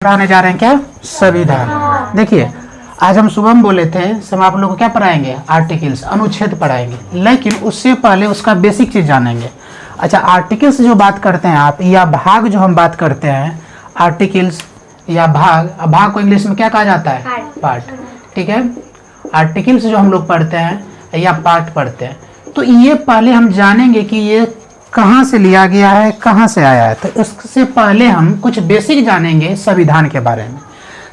पढ़ाने जा रहे हैं क्या? संविधान। देखिए आज हम सुबह में बोले थे सब आप लोगों को क्या पढ़ाएंगे? आर्टिकल्स, अनुच्छेद पढ़ाएंगे, लेकिन उससे पहले उसका बेसिक चीज़ जानेंगे। अच्छा, आर्टिकल्स जो बात करते हैं आप, या भाग जो हम बात करते हैं, आर्टिकल्स या भाग को इंग्लिश में क्या कहा जाता है? पार्ट। ठीक है, आर्टिकल्स जो हम लोग पढ़ते हैं या पार्ट पढ़ते हैं, तो ये पहले हम जानेंगे कि ये कहाँ से लिया गया है, कहाँ से आया है। तो उससे पहले हम कुछ बेसिक जानेंगे संविधान के बारे में।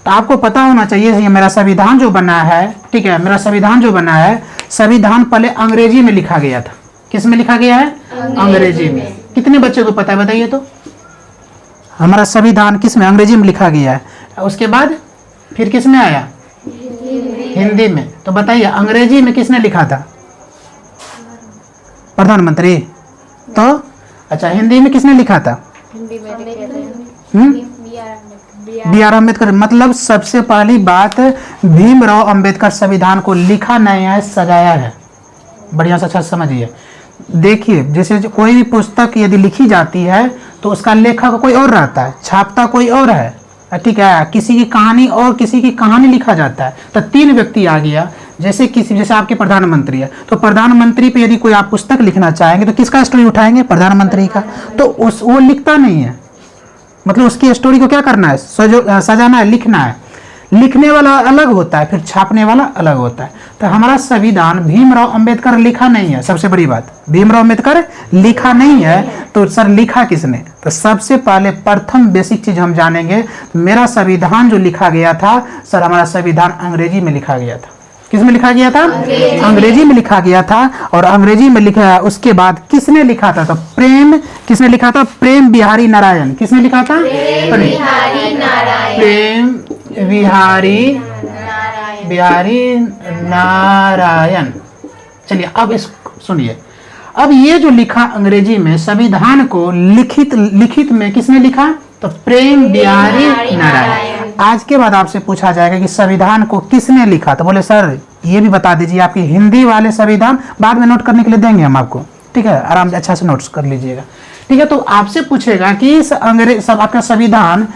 तो आपको पता होना चाहिए ये मेरा संविधान जो बना है, ठीक है, मेरा संविधान जो बना है, संविधान पहले अंग्रेजी में लिखा गया था। किस में लिखा गया है? अंग्रेजी में। कितने बच्चों को पता है बताइए तो? हमारा संविधान किस में? अंग्रेजी में लिखा गया है। उसके बाद फिर किस में आया? हिंदी में। तो बताइए अंग्रेजी में किसने लिखा था? प्रधानमंत्री। तो अच्छा, हिंदी में किसने लिखा था? B R Ambedkar. मतलब सबसे पहली बात, भीमराव अंबेडकर संविधान को लिखा नहीं है, सजाया है। बढ़िया से अच्छा समझिए। देखिए जैसे कोई भी पुस्तक यदि लिखी जाती है तो उसका लेखक कोई और रहता है, छापता कोई और है, ठीक है, किसी की कहानी और किसी की कहानी लिखा जाता है। तो तीन व्यक्ति आ गया, जैसे आपके प्रधानमंत्री है, तो प्रधानमंत्री पे यदि कोई आप पुस्तक लिखना चाहेंगे तो किसका स्टोरी उठाएंगे? प्रधानमंत्री का। तो वो लिखता नहीं है, मतलब उसकी स्टोरी को क्या करना है? सजाना है, लिखना है। लिखने वाला अलग होता है, फिर छापने वाला अलग होता है। तो हमारा संविधान भीमराव अंबेडकर लिखा नहीं है। सबसे बड़ी बात, भीमराव अंबेडकर लिखा नहीं है। तो सर लिखा किसने? तो सबसे पहले प्रथम बेसिक चीज हम जानेंगे, मेरा संविधान जो लिखा गया था, सर हमारा संविधान अंग्रेजी में लिखा गया था। किस में लिखा गया था? अंग्रेजी में लिखा गया था। और अंग्रेजी में लिखा, उसके बाद किसने लिखा था? तो किसने लिखा था? प्रेम बिहारी नारायण। किसने लिखा था? प्रेम बिहारी नारायण। चलिए अब इस सुनिए, अब ये जो लिखा अंग्रेजी में संविधान को लिखित में किसने लिखा? तो प्रेम बिहारी नारायण। आज के बाद आपसे पूछा जाएगा कि संविधान को किसने लिखा? तो बोले सर ये भी बता दीजिए। आपकी हिंदी वाले संविधान बाद में नोट करने के लिए देंगे हम आपको, ठीक है, आराम से अच्छा से नोट्स कर लीजिएगा, ठीक है। तो आपसे पूछेगा कि सब आपका संविधान,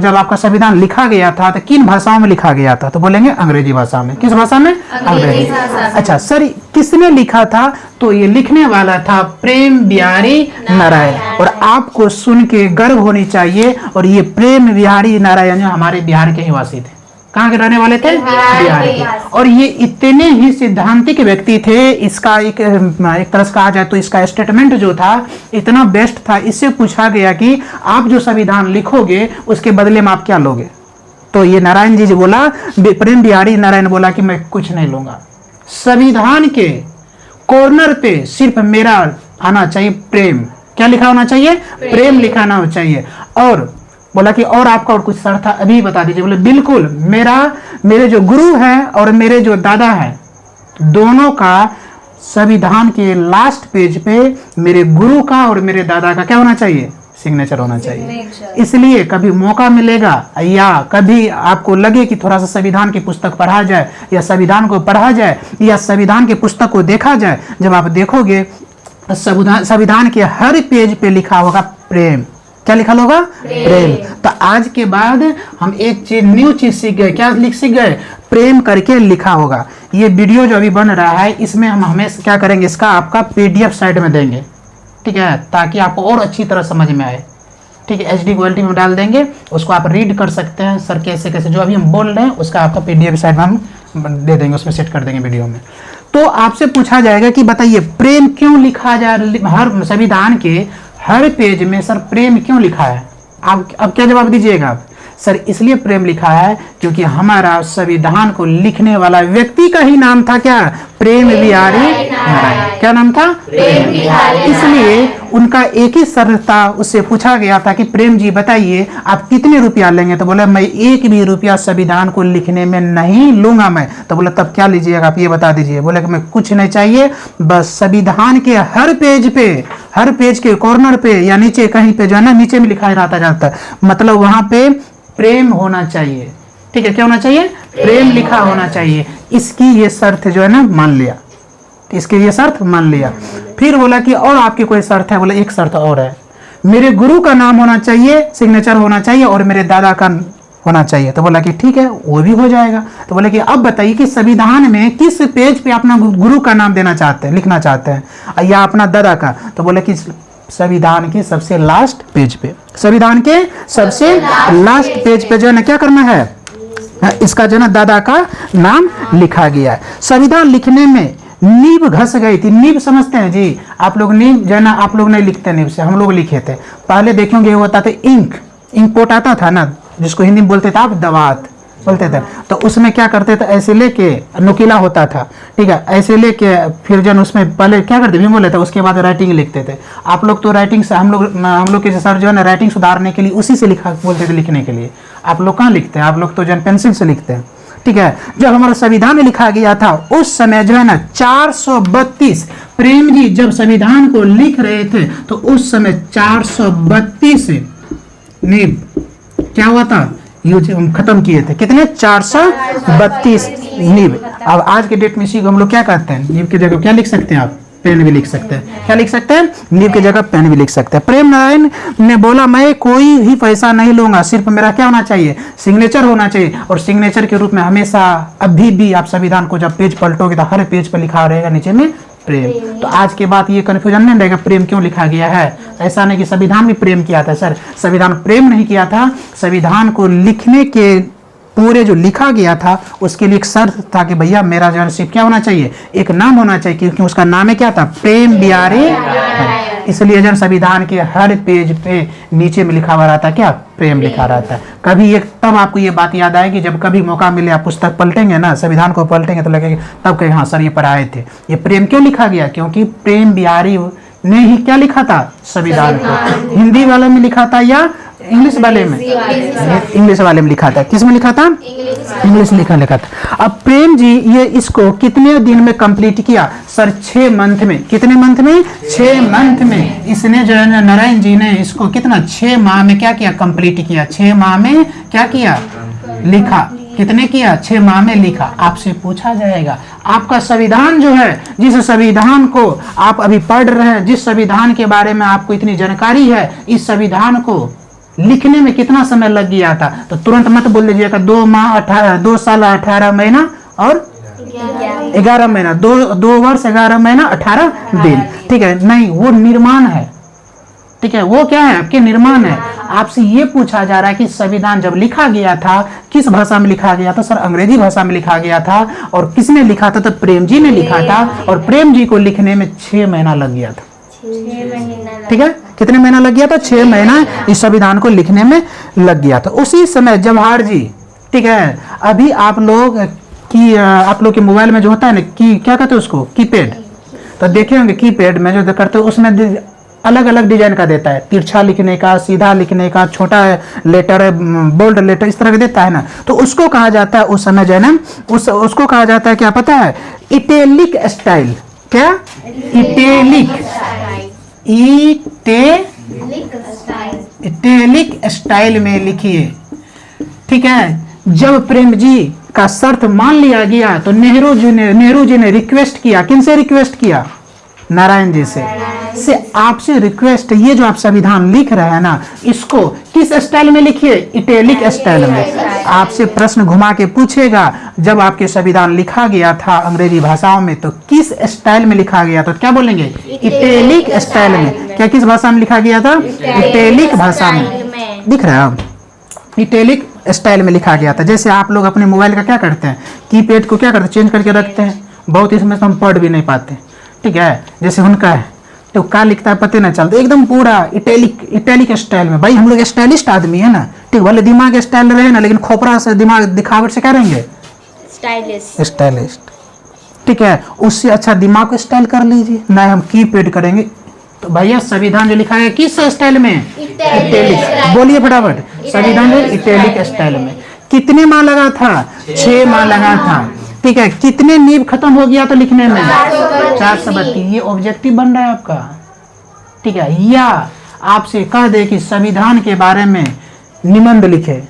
जब आपका संविधान लिखा गया था तो किन भाषाओं में लिखा गया था? तो बोलेंगे अंग्रेजी भाषा में। किस भाषा में? अंग्रेजी। अच्छा सर किसने लिखा था? तो ये लिखने वाला था प्रेम बिहारी नारायण। और आपको सुन के गर्व होनी चाहिए, और ये प्रेम बिहारी नारायण हमारे बिहार के निवासी थे। कहाँ के रहने वाले थे? बिहार के। और ये इतने ही सिद्धांतिक व्यक्ति थे, इसका एक तरह से कहा जाए तो इसका स्टेटमेंट जो था इतना बेस्ट था। इससे पूछा गया कि आप जो संविधान लिखोगे उसके बदले में आप क्या लोगे? तो ये नारायण जी बोला, प्रेम बिहारी नारायण बोला कि मैं कुछ नहीं लूंगा। संविधान के कॉर्नर पे सिर्फ मेरा आना चाहिए प्रेम। क्या लिखा होना चाहिए? प्रेम लिखा होना चाहिए। और बोला कि और आपका और कुछ शर्त था? अभी बता दीजिए। बोले बिल्कुल, मेरे जो गुरु हैं और मेरे जो दादा हैं, दोनों का संविधान के लास्ट पेज पे मेरे गुरु का और मेरे दादा का क्या होना चाहिए? सिग्नेचर होना चाहिए। इसलिए कभी मौका मिलेगा या कभी आपको लगे कि थोड़ा सा संविधान की पुस्तक पढ़ा जाए, या संविधान को पढ़ा जाए, या संविधान की पुस्तक को देखा जाए, जब आप देखोगे संविधान के हर पेज पे लिखा होगा प्रेम। क्या लिखा होगा? प्रेम। तो आज के बाद हम एक चीज, न्यू चीज सीख गए। क्या सीख गए? प्रेम करके लिखा होगा। ये वीडियो जो अभी बन रहा है इसमें हम हमें क्या करेंगे, इसका आपका पीडीएफ साइड में देंगे, ठीक है, ताकि आपको और अच्छी तरह समझ में आए, ठीक है। एचडी क्वालिटी में डाल देंगे, उसको आप रीड कर सकते हैं। सर कैसे कैसे जो अभी हम बोल रहे हैं उसका आपका पीडीएफ साइड में हम दे देंगे, उसमें सेट कर देंगे वीडियो में। तो आपसे पूछा जाएगा कि बताइए प्रेम क्यों लिखा जा, हर संविधान के हर पेज में सर प्रेम क्यों लिखा है? आप अब क्या जवाब दीजिएगा आप? सर इसलिए प्रेम लिखा है क्योंकि हमारा संविधान को लिखने वाला व्यक्ति का ही नाम था क्या? प्रेम बिहारी नारायण। क्या नाम था? प्रेम बिहारी। इसलिए उनका एक ही शर्त था, उससे पूछा गया था कि प्रेम जी बताइए आप कितने रुपया लेंगे? तो बोला मैं एक भी रुपया संविधान को लिखने में नहीं लूंगा मैं। तो बोला तब क्या लीजिएगा आप ये बता दीजिए। बोले कि मैं कुछ नहीं चाहिए, बस संविधान के हर पेज पे, हर पेज के कॉर्नर पे या नीचे कहीं पे जो है ना, नीचे में लिखा रहता जाता है, मतलब वहां पे प्रेम होना चाहिए, ठीक है। क्या होना चाहिए? प्रेम लिखा होना चाहिए। इसकी ये शर्त जो है ना मान लिया, इसकी ये शर्त मान लिया। फिर बोला कि और आपकी कोई शर्त है? बोला एक शर्त और है, मेरे गुरु का नाम होना चाहिए, सिग्नेचर होना चाहिए, और मेरे दादा का होना चाहिए। तो बोला कि ठीक है, वो भी हो जाएगा। तो बोले कि अब बताइए कि संविधान में किस पेज पे अपना गुरु का नाम देना चाहते हैं, लिखना चाहते हैं, या अपना दादा का। तो बोले कि संविधान के सबसे लास्ट पेज पे, संविधान के सबसे लास्ट पेज पे जो है ना क्या करना है, इसका जो है ना दादा का नाम लिखा गया है। संविधान लिखने में नींव घस गई थी। नींव समझते हैं जी आप लोग? नींव जो है ना आप लोग नहीं लिखते नींव से, हम लोग लिखे थे। पहले देखेंगे वो होता था इंक पोट आता था ना, जिसको हिंदी में बोलते थे आप दवात बोलते थे। तो उसमें क्या करते थे, ऐसे लेके, नुकीला होता था, ठीक है, ऐसे लेके फिर जन उसमें पहले क्या करते भीम बोले थे, उसके बाद राइटिंग लिखते थे। आप लोग तो राइटिंग से, हम लोग के सर जो है ना राइटिंग सुधारने के लिए उसी से लिखा बोलते थे लिखने के लिए। आप लोग कहाँ लिखते हैं? आप लोग तो जन पेंसिल से लिखते हैं, ठीक है। जब हमारा संविधान में लिखा गया था उस समय जो है ना 432, प्रेम जी जब संविधान को लिख रहे थे तो उस समय 432 नींव क्या हुआ था, यूज खत्म किए थे। कितने? 432 नींव। अब आज के डेट में इसी को हम लोग क्या कहते हैं, नींव की जगह क्या लिख सकते हैं आप? पेन भी लिख सकते हैं। क्या लिख सकते हैं? नींव की जगह पेन भी लिख सकते हैं। प्रेम नारायण ने बोला मैं कोई ही पैसा नहीं लूंगा, सिर्फ मेरा क्या होना चाहिए, सिग्नेचर होना चाहिए। और सिग्नेचर के रूप में हमेशा अभी भी आप संविधान को जब पेज पलटोगे तो हर पेज पर लिखा रहेगा नीचे में प्रेम। तो आज के बाद ये कन्फ्यूजन नहीं रहेगा प्रेम क्यों लिखा गया है। ऐसा नहीं कि संविधान भी प्रेम किया था, सर संविधान प्रेम नहीं किया था। संविधान को लिखने के पूरे जो लिखा गया था उसके लिए एक शर्त था कि भैया मेरा जो है सिर्फ क्या होना चाहिए, एक नाम होना चाहिए, क्योंकि उसका नाम है क्या था, प्रेम बिहारी। इसलिए जन संविधान के हर पेज पे नीचे में लिखा हुआ रहता है क्या, प्रेम लिखा रहता है। कभी एक तब आपको ये बात याद आएगी जब कभी मौका मिले, आप पुस्तक पलटेंगे ना, संविधान को पलटेंगे तो लगेगा तब कहेंगे हाँ सर ये पढ़ाए थे। ये प्रेम क्यों लिखा गया, क्योंकि प्रेम बिहारी ने ही क्या लिखा था, संविधान को। हिंदी वाले में लिखा था या इंग्लिश वाले में? इंग्लिश वाले में लिखा था। किस में लिखा था? इंग्लिश लिखा था। अब प्रेम जी ये इसको कितने दिन में कंप्लीट किया, सर 6 मंथ में। कितने मंथ में? 6 मंथ में। इसने जो है नारायण जी ने इसको कितना, 6 माह में क्या किया, कंप्लीट किया। 6 माह में क्या किया, लिखा। कितने किया? 6 माह में लिखा। आपसे पूछा जाएगा आपका संविधान जो है, जिस संविधान को आप अभी पढ़ रहे हैं, जिस संविधान के बारे में आपको इतनी जानकारी है, इस संविधान को लिखने में कितना समय लग गया था? तो तुरंत मत बोल लीजिएगा 2 साल 18 महीना और 11 महीना, 2 वर्ष 11 महीना 18 दिन, ठीक है। नहीं, वो निर्माण है, ठीक है, वो क्या है, आपके निर्माण है। आपसे ये पूछा जा रहा है कि संविधान जब लिखा गया था किस भाषा में लिखा गया था, सर अंग्रेजी भाषा में लिखा गया था। और किसने लिखा था, तो प्रेम जी ने लिखा था। और प्रेम जी को लिखने में 6 महीना लग गया था, ठीक है। कितने महीना लग गया था? 6 महीना इस संविधान को लिखने में लग गया था। उसी समय जवाहर जी, ठीक है, अभी आप लोग के मोबाइल में जो होता है ना की क्या कहते हैं उसको, कीपैड, तो देखे होंगे कीपैड में जो करते हैं उसमें अलग अलग डिजाइन का देता है, तिरछा लिखने का, सीधा लिखने का, छोटा लेटर, बोल्ड लेटर, इस तरह का देता है ना। तो उसको कहा जाता है उस समय जो है ना, उसको कहा जाता है क्या पता है, इटैलिक स्टाइल। क्या? इटैलिक स्टाइल में लिखिए, ठीक है। जब प्रेम जी का शर्त मान लिया गया तो नेहरू जी ने रिक्वेस्ट किया। किनसे रिक्वेस्ट किया? नारायण जी से आपसे रिक्वेस्ट, ये जो आप संविधान लिख रहे हैं ना, इसको किस स्टाइल में लिखिए, इटैलिक स्टाइल में। आपसे प्रश्न घुमा के पूछेगा जब आपके संविधान लिखा गया था अंग्रेजी भाषाओं में तो किस स्टाइल में लिखा गया, तो क्या बोलेंगे, इटैलिक स्टाइल में। क्या किस भाषा में लिखा गया था? इटैलिक भाषा में। दिख रहा है अब, इटैलिक स्टाइल में लिखा गया था। जैसे आप लोग अपने मोबाइल का क्या करते हैं, कीपैड को क्या करते हैं, चेंज करके रखते हैं, बहुत इसमें तो हम पढ़ भी नहीं पाते, ठीक है। जैसे उनका है तो क्या लिखता है पता नहीं चलता, एकदम पूरा इटैलिक स्टाइल में। भाई हम लोग स्टाइलिस्ट आदमी है ना, ठीक, भले दिमाग स्टाइल रहे ना, लेकिन खोपड़ा से दिमाग दिखावट से क्या रहेंगे, स्टाइलिस्ट, ठीक है। उससे अच्छा दिमाग को स्टाइल कर लीजिए, नहीं हम कीपैड करेंगे। तो भैया संविधान जो लिखा है किस स्टाइल में, इटैलिक। बोलिए फटाफट, संविधान जो इटैलिक स्टाइल में। कितने माह लगा था? 6 माह लगा था, ठीक है। कितने नींव खत्म हो गया तो लिखने में? 432। ये ऑब्जेक्टिव बन रहा है आपका, ठीक है। या आपसे कह दे कि संविधान के बारे में निबंध लिखे,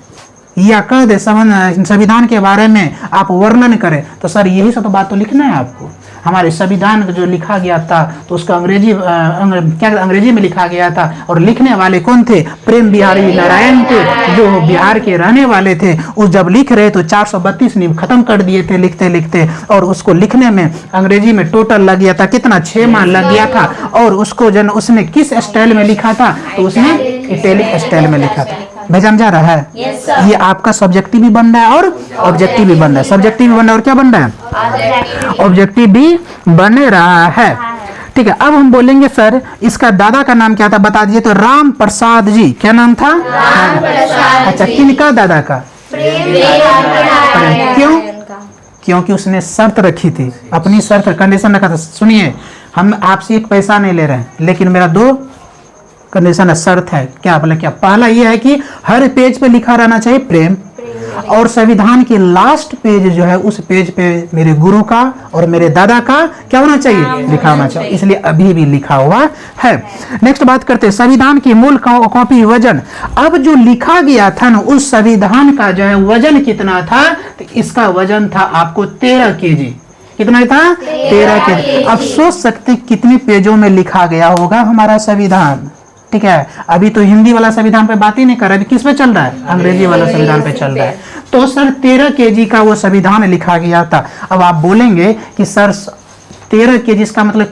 या कह दे संविधान के बारे में आप वर्णन करें, तो सर यही सब तो बात तो लिखना है आपको। हमारे संविधान जो लिखा गया था तो उसका अंग्रेजी में लिखा गया था, और लिखने वाले कौन थे? प्रेम बिहारी नारायण थे, जो बिहार के रहने वाले थे। उस जब लिख रहे तो 432 नियम खत्म कर दिए थे लिखते लिखते, और उसको लिखने में अंग्रेजी में टोटल लग गया था कितना? 6 माह लग गया था। और उसको जन उसने किस स्टाइल में लिखा था? तो उसने इटैलिक स्टाइल में लिखा था। भाई समझा रहा है? ये आपका सब्जेक्टिव भी बन रहा है और ऑब्जेक्टिव भी बन रहा है। सब्जेक्टिव भी बन रहा है और क्या बन रहा है? ऑब्जेक्टिव भी बन रहा है। ठीक है, अब हम बोलेंगे सर इसका दादा का नाम क्या था बता दीजिए। तो राम प्रसाद जी। क्या नाम था? अच्छा, किनका दादा का? क्यों? क्योंकि उसने शर्त रखी थी, अपनी शर्त कंडीशन रखा था। सुनिए, हम आपसे एक पैसा नहीं ले रहे हैं, लेकिन मेरा 2 कंडीशन है, शर्त है। क्या बोले? क्या? पहला ये है कि हर पेज पे लिखा रहना चाहिए प्रेम, और संविधान के लास्ट पेज जो है उस पेज पे मेरे गुरु का और मेरे दादा का क्या होना चाहिए? लिखा होना चाहिए। इसलिए अभी भी लिखा हुआ है। नेक्स्ट बात करते हैं संविधान की मूल कॉपी वजन। अब जो लिखा गया था ना उस संविधान का जो है वजन कितना था? तो इसका वजन था आपको 13 केजी। कितना था? 13 केजी। अब सोच सकते कितने पेजों में लिखा गया होगा हमारा संविधान। ठीक है, अभी तो हिंदी वाला संविधान पे बात ही नहीं कर रहा, अभी किस पे चल रहा है? अंग्रेजी वाला संविधान पे चल रहा है। तो सर 13 केजी का वो संविधान लिखा गया था। अब आप बोलेंगे कि सर 13 केजी इसका मतलब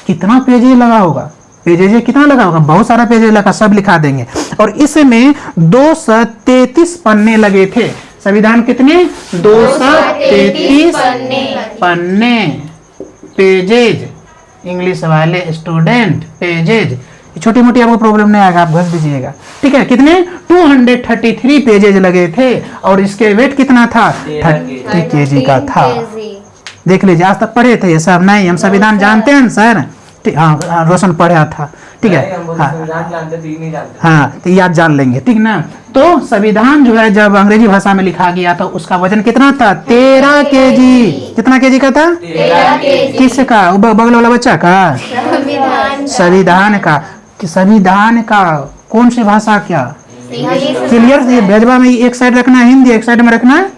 कितना पेज लगा होगा? पेजेज कितना लगा होगा? बहुत सारा पेज लगा, सब लिखा देंगे। और इसमें 233 पन्ने लगे थे। संविधान कितने? 233 पन्ने, पेजेज। इंग्लिश वाले स्टूडेंट, पेजेज छोटी मोटी आपको प्रॉब्लम नहीं आएगा, आप घस दीजिएगा। ठीक है, कितने? 233 पेजेज लगे थे, और इसके वेट कितना था? 30 केजी का था। देख लीजिए, आज तक पढ़े थे ये सब? नहीं, हम संविधान जानते हैं सर। हाँ, रोशन पढ़ा था। ठीक है, हाँ, तो याद जान लेंगे। ठीक ना? तो संविधान जो है जब अंग्रेजी भाषा में लिखा गया था उसका वजन कितना था? 13 केजी। कितना केजी का था? 13 केजी। किसका? बगल वाला बच्चा का? संविधान का। संविधान का कौन सी भाषा? क्या क्लियर? ये भेजवा में एक साइड रखना है हिंदी, एक साइड में रखना है,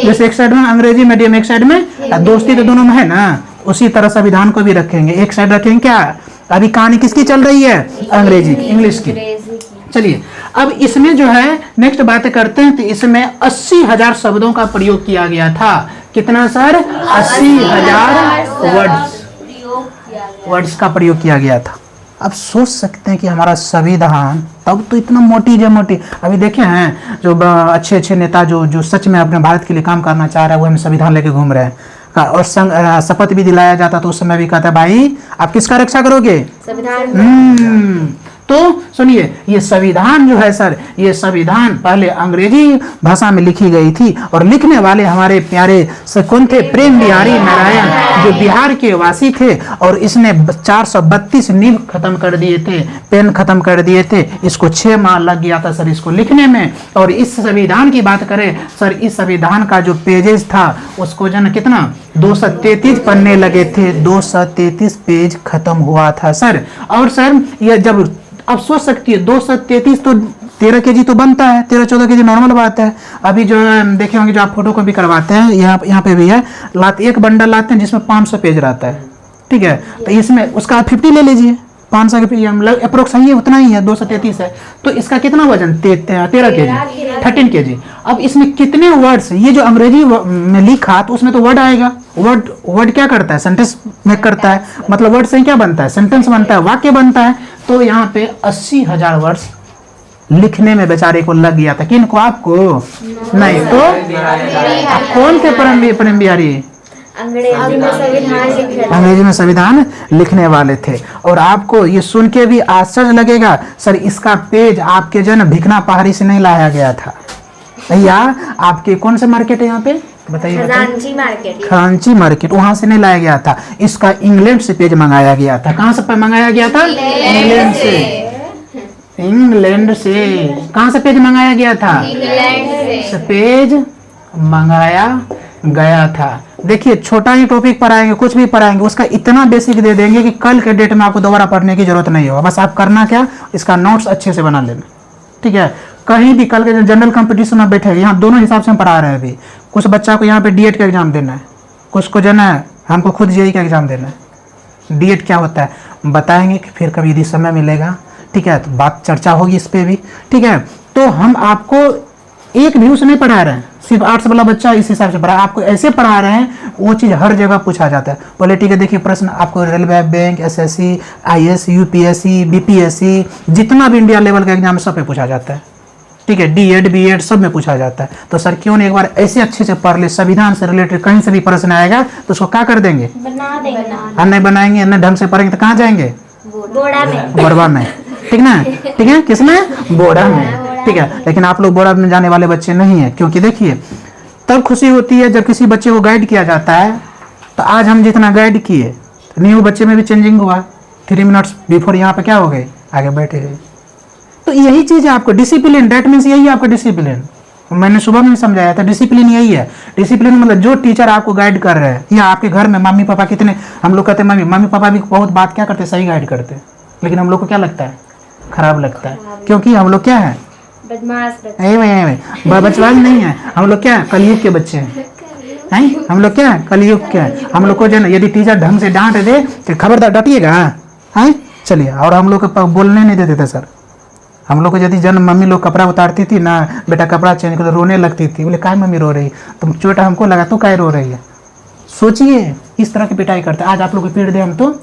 जैसे एक साइड में अंग्रेजी मीडियम, एक साइड में दोस्ती, तो दोनों में है ना, उसी तरह संविधान को भी रखेंगे। एक साइड रखेंगे क्या? अभी कहानी किसकी चल रही है? अंग्रेजी की, इंग्लिश की। चलिए, अब इसमें जो है नेक्स्ट बात करते हैं। तो इसमें 80,000 शब्दों का प्रयोग किया गया था। कितना सर? 80,000 वर्ड्स का प्रयोग किया गया था। अब सोच सकते हैं कि हमारा संविधान तब तो इतना मोटी जो मोटी, अभी देखे हैं जो अच्छे अच्छे नेता जो सच में अपने भारत के लिए काम करना चाह रहे हैं वो हमें संविधान लेके घूम रहे हैं। और शपथ भी दिलाया जाता तो उस समय भी कहता है भाई आप किसका रक्षा करोगे? संविधान। तो सुनिए, ये संविधान जो है सर, ये संविधान पहले अंग्रेजी भाषा में लिखी गई थी, और लिखने वाले हमारे प्यारे कौन थे? प्रेम बिहारी नारायण, जो बिहार के वासी थे। और इसने 432 निब खत्म कर दिए थे, पेन खत्म कर दिए थे। इसको 6 माह लग गया था सर इसको लिखने में। और इस संविधान की बात करें सर, इस संविधान का जो पेजेस था उसको जो है कितना? 233 पन्ने लगे थे, 233 पेज खत्म हुआ था सर। और सर ये जब आप सोच सकती है 233 तो 13 केजी तो बनता है, 13-14 केजी नॉर्मल बात है। अभी जो देखे होंगे जो आप फोटो कॉपी करवाते हैं, यहाँ पे भी है, एक बंडल लाते हैं जिसमें 500 पेज रहता है। ठीक है, तो इसमें उसका 50 ले लीजिए, 500 के पेज अप्रोक्स ही उतना ही है, 233 है। तो इसका कितना वजन? 13 केजी, 13 केजी। अब इसमें कितने वर्ड्स? ये जो अंग्रेजी में लिखा तो उसमें तो वर्ड आएगा। वर्ड क्या करता है? सेंटेंस में करता है, मतलब वर्ड से क्या बनता है? सेंटेंस बनता है, वाक्य बनता है। तो यहाँ पे 80,000 वर्ड्स लिखने में बेचारे को लग गया था। किनको? आपको नहीं तो आप कौन थे? प्रेम बिहारी अंग्रेजी में संविधान लिखने वाले थे। और आपको ये सुन के भी आश्चर्य लगेगा सर, इसका पेज आपके जो है भिखना पहाड़ी से नहीं लाया गया था भैया। आपके कौन से मार्केट है यहाँ पे बताइए? खजांची मार्केट, वहां से नहीं लाया गया था। इसका इंग्लैंड से पेज मंगाया गया था। कहाँ से मंगाया गया था? इंग्लैंड से। इंग्लैंड से कहाँ से पेज मंगाया गया था? इंग्लैंड से पेज मंगाया गया था। देखिए, छोटा ही टॉपिक पढ़ाएंगे, कुछ भी पढ़ाएंगे, उसका इतना बेसिक दे देंगे कि कल के डेट में आपको दोबारा पढ़ने की जरूरत नहीं होगा। बस आप करना क्या, इसका नोट्स अच्छे से बना लेना। ठीक है, कहीं भी कल के जनरल कंपटीशन में बैठेगा, यहाँ दोनों हिसाब से हम पढ़ा रहे हैं। अभी कुछ बच्चा को यहाँ पे डीएड का एग्जाम देना है, कुछ को जो हमको खुद जेईई का एग्ज़ाम देना है। डीएड क्या होता है बताएंगे कि फिर कभी यदि समय मिलेगा, ठीक है, तो बात चर्चा होगी इस पर भी, ठीक है। तो हम आपको एक व्यू से नहीं पढ़ा रहे हैं, सिर्फ आर्ट्स वाला बच्चा इस हिसाब से पढ़ा, आपको ऐसे पढ़ा रहे हैं वो चीज़ हर जगह पूछा जाता है। बोले ठीक है, देखिए प्रश्न आपको railway, bank, SSC, IAS, UPSC, BPSC, जितना भी इंडिया लेवल का एग्जाम सब पे पूछा जाता है, ठीक है। डीएड, बीएड सब में पूछा जाता है। तो सर क्यों नहीं एक बार ऐसे अच्छे से पढ़ ले, संविधान से रिलेटेड कहीं से भी प्रश्न आएगा तो उसको क्या कर देंगे, बना देंगे। और नहीं बनाएंगे, नहीं ढंग से पढ़ेंगे तो कहाँ जाएंगे, बोड़ा में, बोरबा में, ठीक ना, ठीक है, किसमें, बोरा में, ठीक है। लेकिन आप लोग बोरा में जाने वाले बच्चे नहीं है, क्योंकि देखिए तब खुशी होती है जब किसी बच्चे को गाइड किया जाता है। तो आज हम जितना गाइड किए तो न्यू बच्चे में भी चेंजिंग हुआ, 3 मिनट्स बिफोर यहाँ पे क्या हो गए, आगे बैठे गए। तो यही चीज़ है आपको डिसिप्लिन, डेट मीन्स यही है आपका डिसिप्लिन। मैंने सुबह में समझाया था डिसिप्लिन यही है। डिसिप्लिन मतलब जो टीचर आपको गाइड कर रहे हैं, या आपके घर में मम्मी पापा कितने, हम लोग कहते हैं मम्मी पापा भी बहुत बात क्या करते हैं, सही गाइड करते हैं, लेकिन हम लोग को क्या लगता है, खराब लगता है, क्योंकि हम लोग क्या है, बदमाश बचवाज नहीं है, हम लोग क्या कलयुग के बच्चे हैं, हम लोग क्या कलयुग के हैं। हम लोग को जो है ना यदि टीचर ढंग से डांट दे तो खबरदार डांटिएगा, हैं चलिए। और हम लोग को बोलने नहीं देते थे सर। हम लोग को यदि जन्म मम्मी लोग कपड़ा उतारती थी ना, बेटा कपड़ा चेंज कर, रोने लगती थी। बोले काय मम्मी रो रही, तुम चोटा हमको लगा तू काय रो रही है। सोचिए इस तरह की पिटाई करते। आज आप लोग को पीट दे हम तो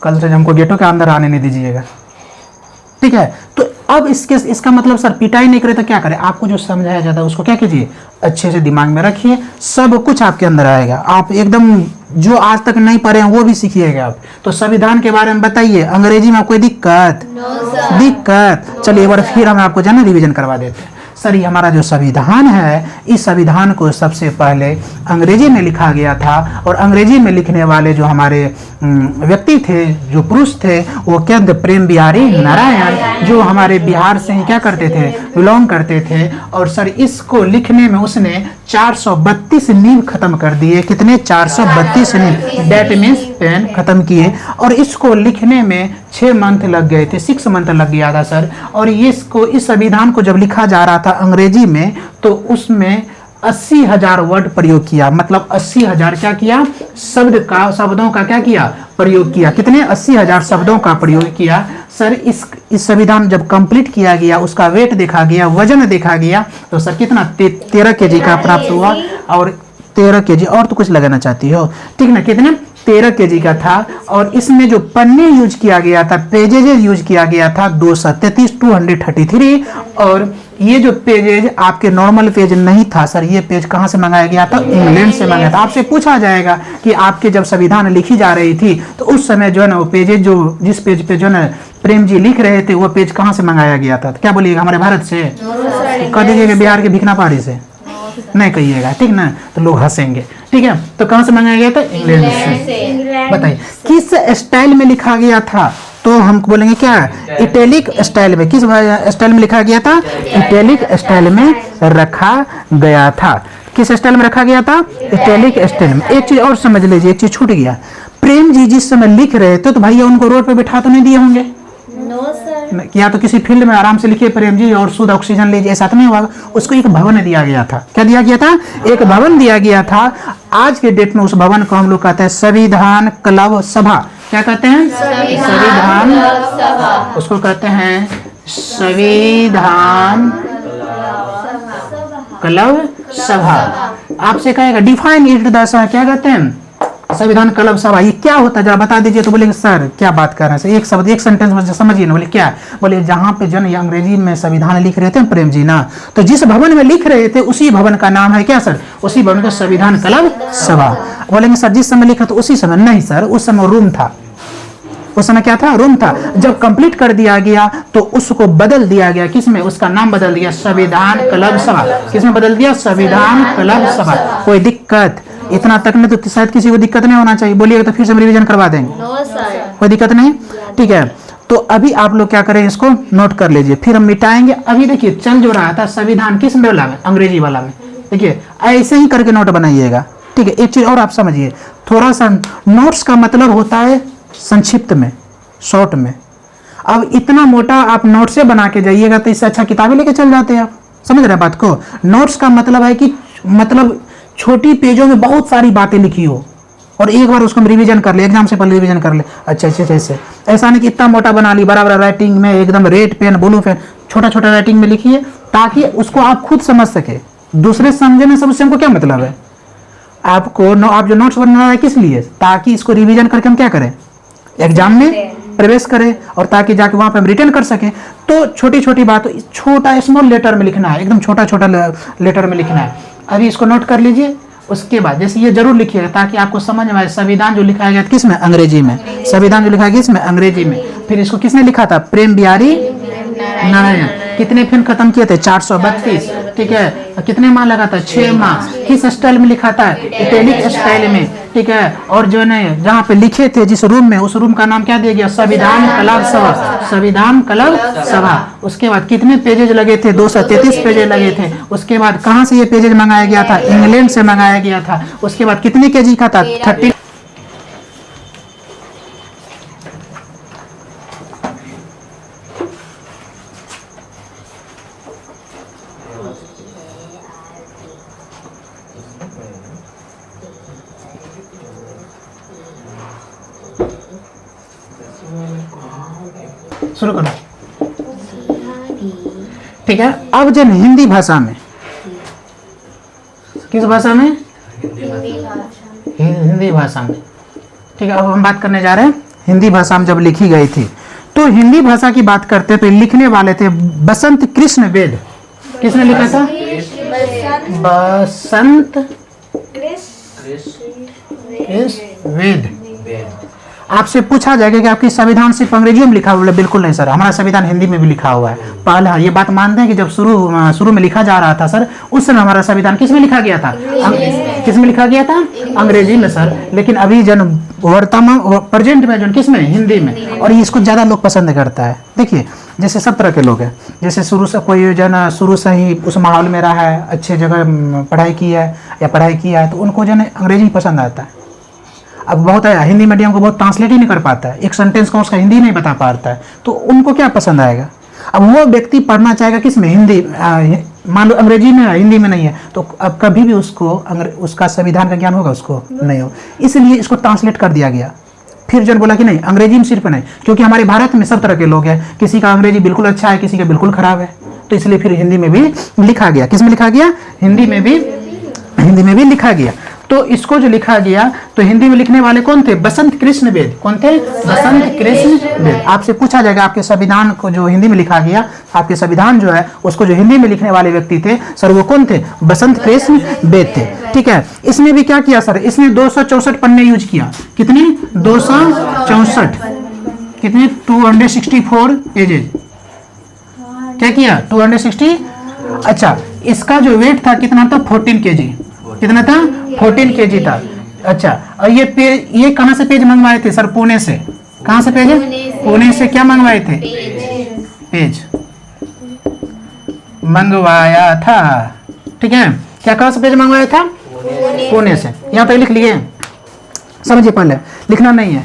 कल से हमको गेटों के अंदर आने नहीं दीजिएगा, ठीक है। तो अब इसका मतलब सर पिटाई नहीं करे तो क्या करे, आपको जो समझाया जाता है उसको क्या कीजिए, अच्छे से दिमाग में रखिए, सब कुछ आपके अंदर आएगा। आप एकदम जो आज तक नहीं पढ़े हैं वो भी सीखिएगा आप। तो संविधान के बारे में बताइए, अंग्रेजी में कोई दिक्कत, दिक्कत, चलिए एक बार फिर हम आपको जाना रिवीजन करवा देते हैं। सर ये हमारा जो संविधान है, इस संविधान को सबसे पहले अंग्रेजी में लिखा गया था, और अंग्रेजी में लिखने वाले जो हमारे व्यक्ति थे, जो पुरुष थे, वो क्या थे, प्रेम बिहारी नारायण, जो हमारे बिहार से ही क्या करते थे, बिलोंग करते थे। और सर इसको लिखने में उसने 432 नींव खत्म कर दिए। कितने, 432 नींव, डेट मीन्स पेन खत्म किए। और इसको लिखने में 6 मंथ लग गए थे, 6 मंथ लग गया था सर। और इसको, इस संविधान को जब लिखा जा रहा था अंग्रेजी में, तो उसमें 80,000 वर्ड प्रयोग किया। मतलब 80,000 क्या किया, शब्दों का क्या किया, प्रयोग किया। कितने, 80,000 शब्दों का प्रयोग किया सर। इस संविधान जब कंप्लीट किया गया, उसका वेट देखा गया, वजन देखा गया, तो सर कितना 13 kg का प्राप्त हुआ। और 13 kg, और तो कुछ लगाना चाहती हो, ठीक ना, कितने, 13 kg का था। और इसमें जो पन्ने यूज किया गया था, पेजेज यूज किया गया था 233 और ये जो पेजेज आपके नॉर्मल पेज नहीं था सर, ये पेज कहाँ से मंगाया गया था, इंग्लैंड से मंगाया था। आपसे पूछा जाएगा कि आपके जब संविधान लिखी जा रही थी तो उस समय जो है ना वो पेजेज, जो जिस पेज पे जो है ना प्रेम जी लिख रहे थे, वो पेज कहाँ से मंगाया गया था, तो क्या बोलिएगा, हमारे भारत से, कह दीजिएगा बिहार के भिखना पारी से, नहीं कहिएगा, ठीक ना, तो लोग हंसेंगे, ठीक है। तो कहाँ से मंगाया गया था, इंग्लैंड से। बताइए किस स्टाइल में लिखा गया था, तो हम बोलेंगे क्या, इटैलिक स्टाइल में। किस स्टाइल में लिखा गया था, इटैलिक स्टाइल में रखा गया था। किस स्टाइल में रखा गया था, इटैलिक स्टाइल में। एक चीज और समझ लीजिए, एक चीज छूट गया, प्रेम जी जिस समय लिख रहे थे तो भैया उनको रोड पे बिठा तो नहीं दिए होंगे, नो सर, या तो किसी फील्ड में आराम से लिखिए प्रेम जी और शुद्ध ऑक्सीजन लीजिए, ऐसा तो नहीं हुआ। उसको एक भवन दिया गया था। क्या दिया गया था, एक भवन दिया गया था। आज के डेट में उस भवन को हम लोग कहते हैं संविधान क्लब सभा। क्या कहते हैं, संविधान सभा, उसको कहते हैं संविधान क्लब सभा। आपसे कहेगा डिफाइन इट द, क्या कहते हैं, संविधान क्लब सभा। ये क्या होता है जरा बता दीजिए। तो बोलेंगे सर क्या बात कर रहे हैं सर, एक शब्द एक सेंटेंस में समझिए ना। बोले क्या, बोले जहाँ पे जन अंग्रेजी में संविधान लिख रहे थे प्रेम जी ना, तो जिस भवन में लिख रहे थे उसी भवन का नाम है क्या सर, उसी भवन का संविधान क्लब सभा। बोलेंगे सर जिस समय लिख रहे थे उसी समय, नहीं सर, उस समय रूम था, उस समय क्या था, रूम था। जब कंप्लीट कर दिया गया तो उसको बदल दिया गया, किसमें, उसका नाम बदल दिया संविधान क्लब सभा। किसमें बदल दिया, संविधान क्लब सभा। कोई दिक्कत, इतना तक में तो शायद किसी को दिक्कत नहीं होना चाहिए। बोलिएगा तो फिर से रिवीजन करवा देंगे, नो सर, कोई दिक्कत नहीं, ठीक है। तो अभी आप लोग क्या करें, इसको नोट कर लीजिए, फिर हम मिटाएंगे। अभी देखिए चल जो रहा था संविधान किस में वाला में, अंग्रेजी वाला में। देखिए ऐसे ही करके नोट बनाइएगा, ठीक है। एक चीज और आप समझिए, थोड़ा सा नोट्स का मतलब होता है संक्षिप्त में, शॉर्ट में। अब इतना मोटा आप नोट से बना के जाइएगा तो इससे अच्छा किताबें लेके चल जाते हैं आप, समझ रहे हैं बात को। नोट्स का मतलब है कि मतलब छोटी पेजों में बहुत सारी बातें लिखी हो और एक बार उसको हम रिवीजन कर ले, एग्जाम से पहले रिवीजन कर ले, अच्छा अच्छे से। ऐसा नहीं कि इतना मोटा बना ली, बराबर राइटिंग में एकदम रेड पेन ब्लू पेन, छोटा छोटा राइटिंग में लिखिए ताकि उसको आप खुद समझ सके। दूसरे समझने से उससे हमको क्या मतलब है? आपको आप जो नोट्स बना रहा है किस लिए? ताकि इसको रिवीजन करके हम क्या करें, एग्जाम में प्रवेश करें और ताकि जाके वहां पे हम रिटर्न कर सकें। तो छोटी छोटी बात, छोटा स्मॉल लेटर में लिखना है, एकदम छोटा छोटा लेटर में लिखना है। अभी इसको नोट कर लीजिए। उसके बाद जैसे ये जरूर लिखिएगा ताकि आपको समझ में आए। संविधान जो लिखा गया किस में? अंग्रेजी में। संविधान जो लिखा गया किस में? अंग्रेजी में। फिर इसको किसने लिखा था? प्रेम बिहारी नारायण। कितने फिल्म खत्म किए थे? 432। ठीक है। कितने माह लगा था? 6 माह। किस स्टाइल में लिखा था? इटैलिक स्टाइल में। ठीक है। और जो है जहाँ पे लिखे थे जिस रूम में, उस रूम का नाम क्या दिया गया? संविधान कला सभा। संविधान कला सभा। उसके बाद कितने पेजेज लगे थे? 233 पेजेज लगे थे। उसके बाद कहाँ से ये पेजेज मंगाया गया था? इंग्लैंड से मंगाया गया था। उसके बाद कितने केजी का था? 30। शुरू करो। ठीक है। अब जब हिंदी भाषा में, किस भाषा में? हिंदी भाषा में। ठीक है। अब हम बात करने जा रहे हैं हिंदी भाषा में जब लिखी गई थी। तो हिंदी भाषा की बात करते तो लिखने वाले थे बसंत कृष्ण वेद। किसने लिखा था? बसंत कृष्ण वेद। आपसे पूछा जाएगा कि आपकी संविधान सिर्फ अंग्रेजी में लिखा हुआ है? बिल्कुल नहीं सर, हमारा संविधान हिंदी में भी लिखा हुआ है। पहले ये बात मानते हैं कि जब शुरू में लिखा जा रहा था सर, उस समय हमारा संविधान किस में लिखा गया था? किस में लिखा गया था? अंग्रेजी में सर। लेकिन अभी जन वर्तमान प्रेजेंट में जो किस में? हिंदी में। और इसको ज़्यादा लोग पसंद करता है। देखिए जैसे सब तरह के लोग हैं, जैसे शुरू से कोई जन शुरू से ही उस माहौल में रहा है, अच्छे जगह पढ़ाई की है या पढ़ाई किया है, तो उनको जो है अंग्रेजी पसंद आता है। अब बहुत है हिंदी मीडियम को बहुत ट्रांसलेट ही नहीं कर पाता है, एक सेंटेंस का उसका हिंदी नहीं बता पाता है, तो उनको क्या पसंद आएगा? अब वो व्यक्ति पढ़ना चाहेगा किस में? हिंदी। मान लो अंग्रेजी में है, हिंदी में नहीं है, तो अब कभी भी उसको उसका संविधान का ज्ञान होगा? उसको नहीं हो। इसलिए इसको ट्रांसलेट कर दिया गया। फिर जब बोला कि नहीं अंग्रेजी में सिर्फ नहीं, क्योंकि हमारे भारत में सब तरह के लोग हैं, किसी का अंग्रेजी बिल्कुल अच्छा है, किसी का बिल्कुल खराब है, तो इसलिए फिर हिंदी में भी लिखा गया। किस में लिखा गया? हिंदी में भी लिखा गया। तो इसको जो लिखा गया, तो हिंदी में लिखने वाले कौन थे? बसंत कृष्ण वेद। कौन थे? बसंत कृष्ण वेद। आपसे पूछा जाएगा आपके संविधान को जो हिंदी में लिखा गया, आपके संविधान जो है उसको जो हिंदी में लिखने वाले व्यक्ति थे सर, वो कौन थे? बसंत कृष्ण वेद थे। ठीक है। इसने भी क्या किया सर? इसने 264 पन्ने यूज किया। कितने? 264। कितने? 264 पेजेज। क्या किया? 260। अच्छा, इसका जो वेट था कितना था? 14 kg। कितना था? 14 kg था। अच्छा, और ये कहाँ से पेज मंगवाए थे सर? पुणे से। कहाँ से पेज? पुणे से क्या मंगवाए थे? पेज मंगवाया था। ठीक है। क्या कहाँ से पेज मंगवाया था? पुणे से। यहाँ तक लिख लिए, समझिए, पहले लिखना नहीं है।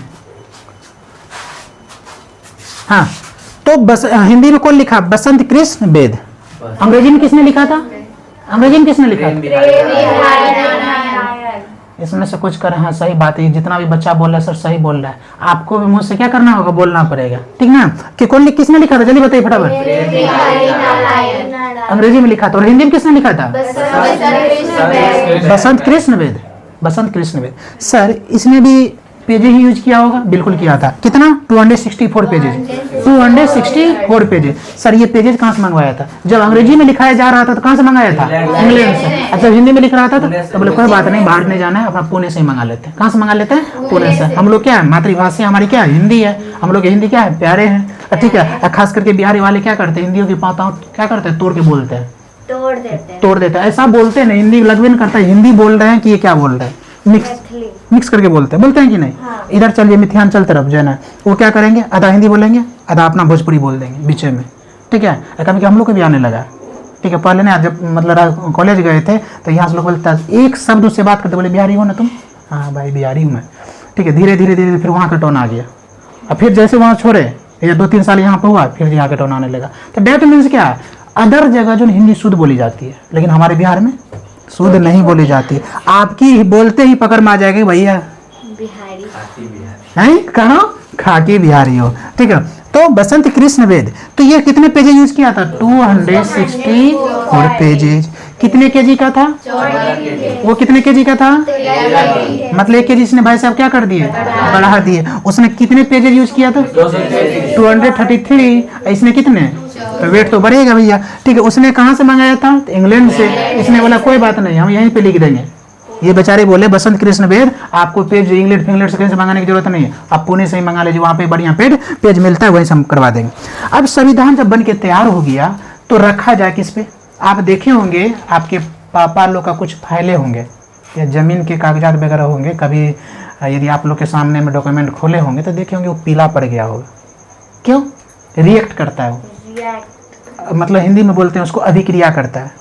हाँ, तो बस हिंदी में कौन लिखा? बसंत कृष्ण वेद। अंग्रेजी में किसने लिखा था? अंग्रेजी में किसने लिखा? इसमें से कुछ कर, हाँ सही बात है, जितना भी बच्चा बोल रहा है सर सही बोल रहा है। आपको भी मुझसे क्या करना होगा? बोलना पड़ेगा। ठीक ना? कि कौन किसने लिखा था? जल्दी बताइए फटाफट। अंग्रेजी में लिखा था। और हिंदी में किसने लिखा था? बसंत कृष्ण वेद। बसंत कृष्ण वेद। सर इसने भी पेजेज ही यूज किया होगा? बिल्कुल किया था। कितना? 264 पेजेज। 264 पेजेज। सर ये पेजेज कहाँ से मंगवाया था? जब अंग्रेजी में लिखाया जा रहा था तो कहाँ से मंगाया था? इंग्लैंड से। अच्छा, हिंदी में लिख रहा था तो बोले कोई बात नहीं, बाहर नहीं जाना है, अपना पुणे से ही मंगा लेते हैं। कहाँ से मंगा लेते हैं? पुणे से। हम लोग क्या है, मातृभाषा हमारी क्या है? हिंदी है। हम लोग हिंदी क्या है? प्यारे हैं। ठीक है। खास करके बिहारी वाले क्या करते हैं? हिंदियों की पाताओं क्या करते हैं? तोड़ के बोलते हैं, तोड़ देते हैं। ऐसा बोलते हैं ना, हिंदी लगभग नहीं करता, हिंदी बोल रहे हैं कि ये क्या बोल रहे हैं? मिक्स करके बोलते हैं कि नहीं? हाँ। इधर चलिए मिथिलांचल तरफ जो है ना, वो क्या करेंगे? आधा हिंदी बोलेंगे, आधा अपना भोजपुरी बोल देंगे बीच में। ठीक है। कभी हम लोग को भी आने लगा। ठीक है। पहले ना जब मतलब कॉलेज गए थे तो यहाँ से लोग बोलते एक शब्द उससे बात करते, बोले बिहारी हो ना तुम? हाँ भाई बिहारी हूँ मैं। ठीक है। धीरे धीरे धीरे फिर वहाँ का टोन आ गया। और फिर जैसे वहाँ छोड़े, या 2-3 साल यहाँ पर हुआ, फिर यहाँ का टोन आने लगा। तो डेट मीन्स क्या है? अदर जगह जो हिंदी शुद्ध बोली जाती है, लेकिन हमारे बिहार में शुद्ध नहीं बोली जाती। आपकी बोलते ही पकड़ में आ जाएगी भैया बिहारी। हैं, कहो खाकी बिहारी हो, ठीक है। तो बसंत कृष्ण वेद, तो ये कितने पेजेज यूज किया था? 264 पेजेज। कितने केजी का था? वो कितने केजी का था? मतलब 1 केजी इसने भाई साहब क्या कर दिए? बढ़ा दिए। उसने कितने पेजेज यूज किया था? 233। इसने कितने? तो वेट तो बढ़ेगा भैया, ठीक है। उसने कहाँ से मंगाया था? तो इंग्लैंड से। इसने बोला कोई बात नहीं, हम यहीं पे लिख देंगे। ये बेचारे बोले बसंत कृष्ण वेद आपको पेज इंग्लैंड फिंग्लैंड से कहीं से मंगाने की जरूरत नहीं है, आप पुणे से ही मंगा लीजिए, वहाँ पे बढ़िया पेज मिलता है, वहीं से हम करवा देंगे। अब संविधान जब बन के तैयार हो गया तो रखा जाए किस पे? आप देखे होंगे आपके पापा लोग का कुछ फाइलें होंगे या जमीन के कागजात वगैरह होंगे, कभी यदि आप लोग के सामने में डॉक्यूमेंट खोले होंगे तो देखे होंगे वो पीला पड़ गया होगा। क्यों? रिएक्ट करता है वो, मतलब हिंदी में बोलते हैं उसको अभिक्रिया करता है,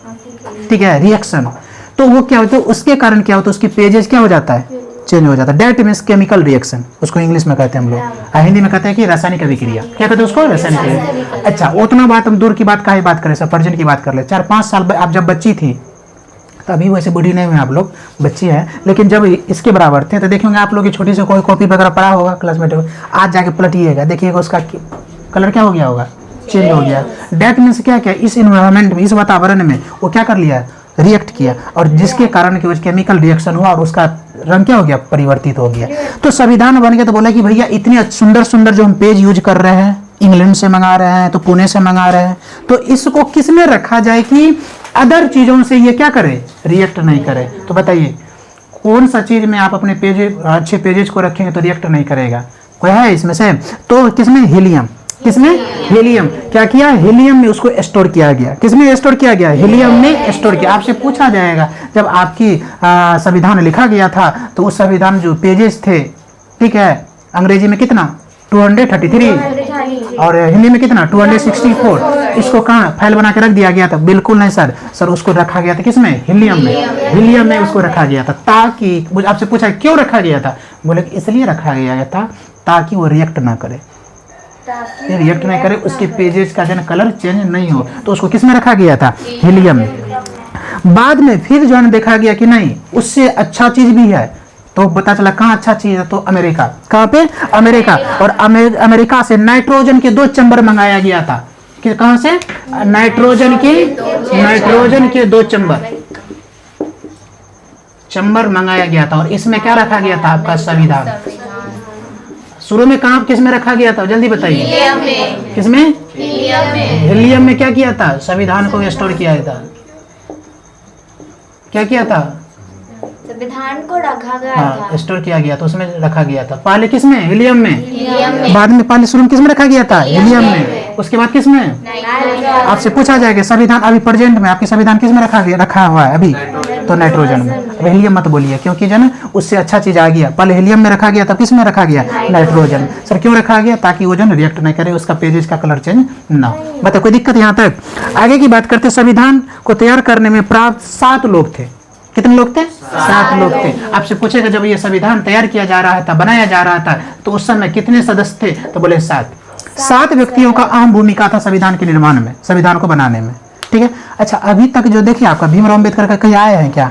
ठीक है, रिएक्शन। तो वो क्या होता है, उसके कारण क्या होता है, उसकी पेजेस क्या हो जाता है? चेंज हो जाता है। डेट मीन्स केमिकल रिएक्शन, उसको इंग्लिश में कहते हैं हम लोग, हिंदी में कहते हैं कि रासायनिक अभिक्रिया। क्या कहते हैं उसको? रासायनिक अभिक्रिया। अच्छा, उतना बात हम दूर की बात का ही बात करें, सब पर्जन की बात कर ले। 4-5 साल आप जब बच्ची थी, तो अभी वैसे बूढ़ी नहीं हुई आप लोग, बच्ची है, लेकिन जब इसके बराबर थे तो देखेंगे आप लोग की छोटी से कोई कॉपी वगैरह पड़ा होगा क्लासमेट, आज जाके पलटिएगा, देखिएगा उसका कलर क्या हो गया होगा? चेंज हो गया। डेट मीन्स क्या क्या, इस इन्वायरमेंट में, इस वातावरण में वो क्या कर लिया? रिएक्ट किया, और जिसके कारण कि केमिकल रिएक्शन हुआ और उसका रंग क्या हो गया? परिवर्तित हो गया। तो संविधान बन गया तो बोला कि भैया इतने सुंदर सुंदर जो हम पेज यूज कर रहे हैं, इंग्लैंड से मंगा रहे हैं, तो पुणे से मंगा रहे हैं, तो इसको किसमें रखा जाए कि अदर चीजों से ये क्या करे? रिएक्ट नहीं करे। तो बताइए कौन सा चीज में आप अपने पेज, अच्छे पेजेज को रखेंगे तो रिएक्ट नहीं करेगा? कोई है इसमें से? तो किसमें? हीलियम। किसमें? हीलियम। क्या किया? हीलियम में उसको स्टोर किया गया। किसमें स्टोर किया गया? हीलियम में स्टोर किया। आपसे पूछा जाएगा जब आपकी संविधान लिखा गया था तो उस संविधान जो पेजेस थे, ठीक है, अंग्रेजी में कितना? 233 और हिंदी में कितना? 264। इसको कहाँ फाइल बना के रख दिया गया था? बिल्कुल नहीं सर उसको रखा गया था किसमें? हीलियम में। हीलियम में उसको रखा गया था, ताकि आपसे पूछा क्यों रखा गया था? बोले इसलिए रखा गया था ताकि वो रिएक्ट ना करे, रिएक्ट नहीं करे, उसके पेजेस का जो कलर चेंज नहीं हो, तो उसको किस में रखा गया था? हीलियम में। बाद में फिर जो है देखा गया कि नहीं, उससे अच्छा चीज भी है, तो पता चला कहाँ अच्छा चीज है? तो अमेरिका। कहाँ पे? अमेरिका। और अमेरिका से नाइट्रोजन के 2 चैम्बर मंगाया गया था। कि कहाँ से? नाइट्रोजन के 2 चैम्बर मंगाया गया था, और इसमें क्या रखा गया था? आपका संविधान। शुरू में कहाँ किस में रखा गया था? जल्दी बताइए। किसमें? हीलियम में। क्या किया था? संविधान को स्टोर किया था। क्या किया था? संविधान को रखा गया था, स्टोर किया गया था, उसमें रखा गया था। पहले किसमें? हीलियम में। बाद में पहले शुरू में किसमें रखा गया था? हीलियम में। उसके बाद किसमें? आपसे पूछा जाएगा संविधान अभी प्रेजेंट में आपके संविधान किसमें रखा हुआ है अभी? तो नाइट्रोजन में। अब हीलियम मत बोलिए, क्योंकि जो ना उससे अच्छा चीज आ गया। पहले हीलियम में रखा गया था, किस में रखा गया? नाइट्रोजन। सर क्यों रखा गया? ताकि वो जो रिएक्ट नहीं करे, उसका पेजेस का कलर चेंज ना हो। बताओ कोई दिक्कत यहाँ तक? आगे की बात करते, संविधान को तैयार करने में प्राप्त 7 लोग थे। कितने लोग थे? 7 लोग थे। आपसे पूछेगा जब ये संविधान तैयार किया जा रहा था, बनाया जा रहा था, तो उस समय कितने सदस्य थे? तो बोले 7 व्यक्तियों का अहम भूमिका था संविधान के निर्माण में, संविधान को बनाने में, ठीक है। अच्छा, अभी तक जो देखिए आपका भीमराव अम्बेडकर का कहीं आए हैं क्या?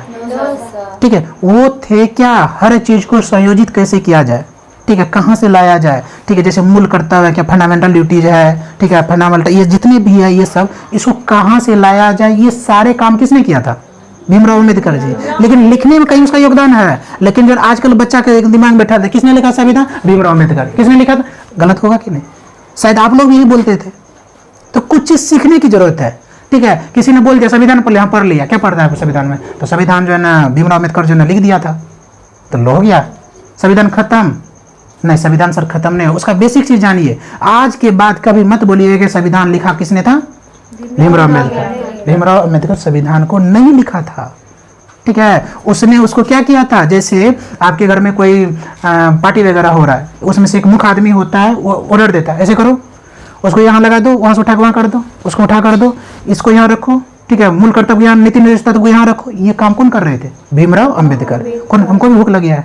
ठीक है, वो थे क्या? हर चीज को संयोजित कैसे किया जाए, ठीक है, कहाँ से लाया जाए, ठीक है, जैसे मूल कर्तव्य क्या, फंडामेंटल ड्यूटीज है, ठीक है, फंडामेंटल ये जितने भी है ये सब, इसको कहाँ से लाया जाए, ये सारे काम किसने किया था? भीमराव अम्बेडकर जी। लेकिन लिखने में कहीं उसका योगदान है, लेकिन जो आजकल बच्चा के दिमाग में बैठा था, किसने लिखा संविधान? भीमराव अम्बेडकर। किसने लिखा था? गलत होगा कि नहीं? शायद आप लोग यही बोलते थे। तो कुछ चीज सीखने की जरूरत है, ठीक है। किसी ने बोल दिया संविधान पढ़ लिया, क्या पढ़ता है संविधान में? तो संविधान जो है ना भीमराव अम्बेडकर जो ने लिख दिया था, तो लो हो गया, संविधान खत्म। नहीं, संविधान सर खत्म नहीं है, उसका बेसिक चीज जानिए। आज के बाद कभी मत बोलिए कि संविधान लिखा किसने था? भीमराव अम्बेडकर। भीमराव अम्बेडकर संविधान को नहीं लिखा था, ठीक है। उसने उसको क्या किया था, जैसे आपके घर में कोई पार्टी वगैरह हो रहा है, उसमें से एक मुख्य आदमी होता है, वो ऑर्डर देता है, ऐसे करो, उसको यहाँ लगा दो, वहाँ से उठा के वहाँ कर दो, उसको उठा कर दो, इसको यहाँ रखो, ठीक है, मूल कर्तव्य यहाँ, नीति निर्देशिका को यहाँ रखो। ये काम कौन कर रहे थे? भीमराव अम्बेडकर। कौन? हमको भी भूख लगी है,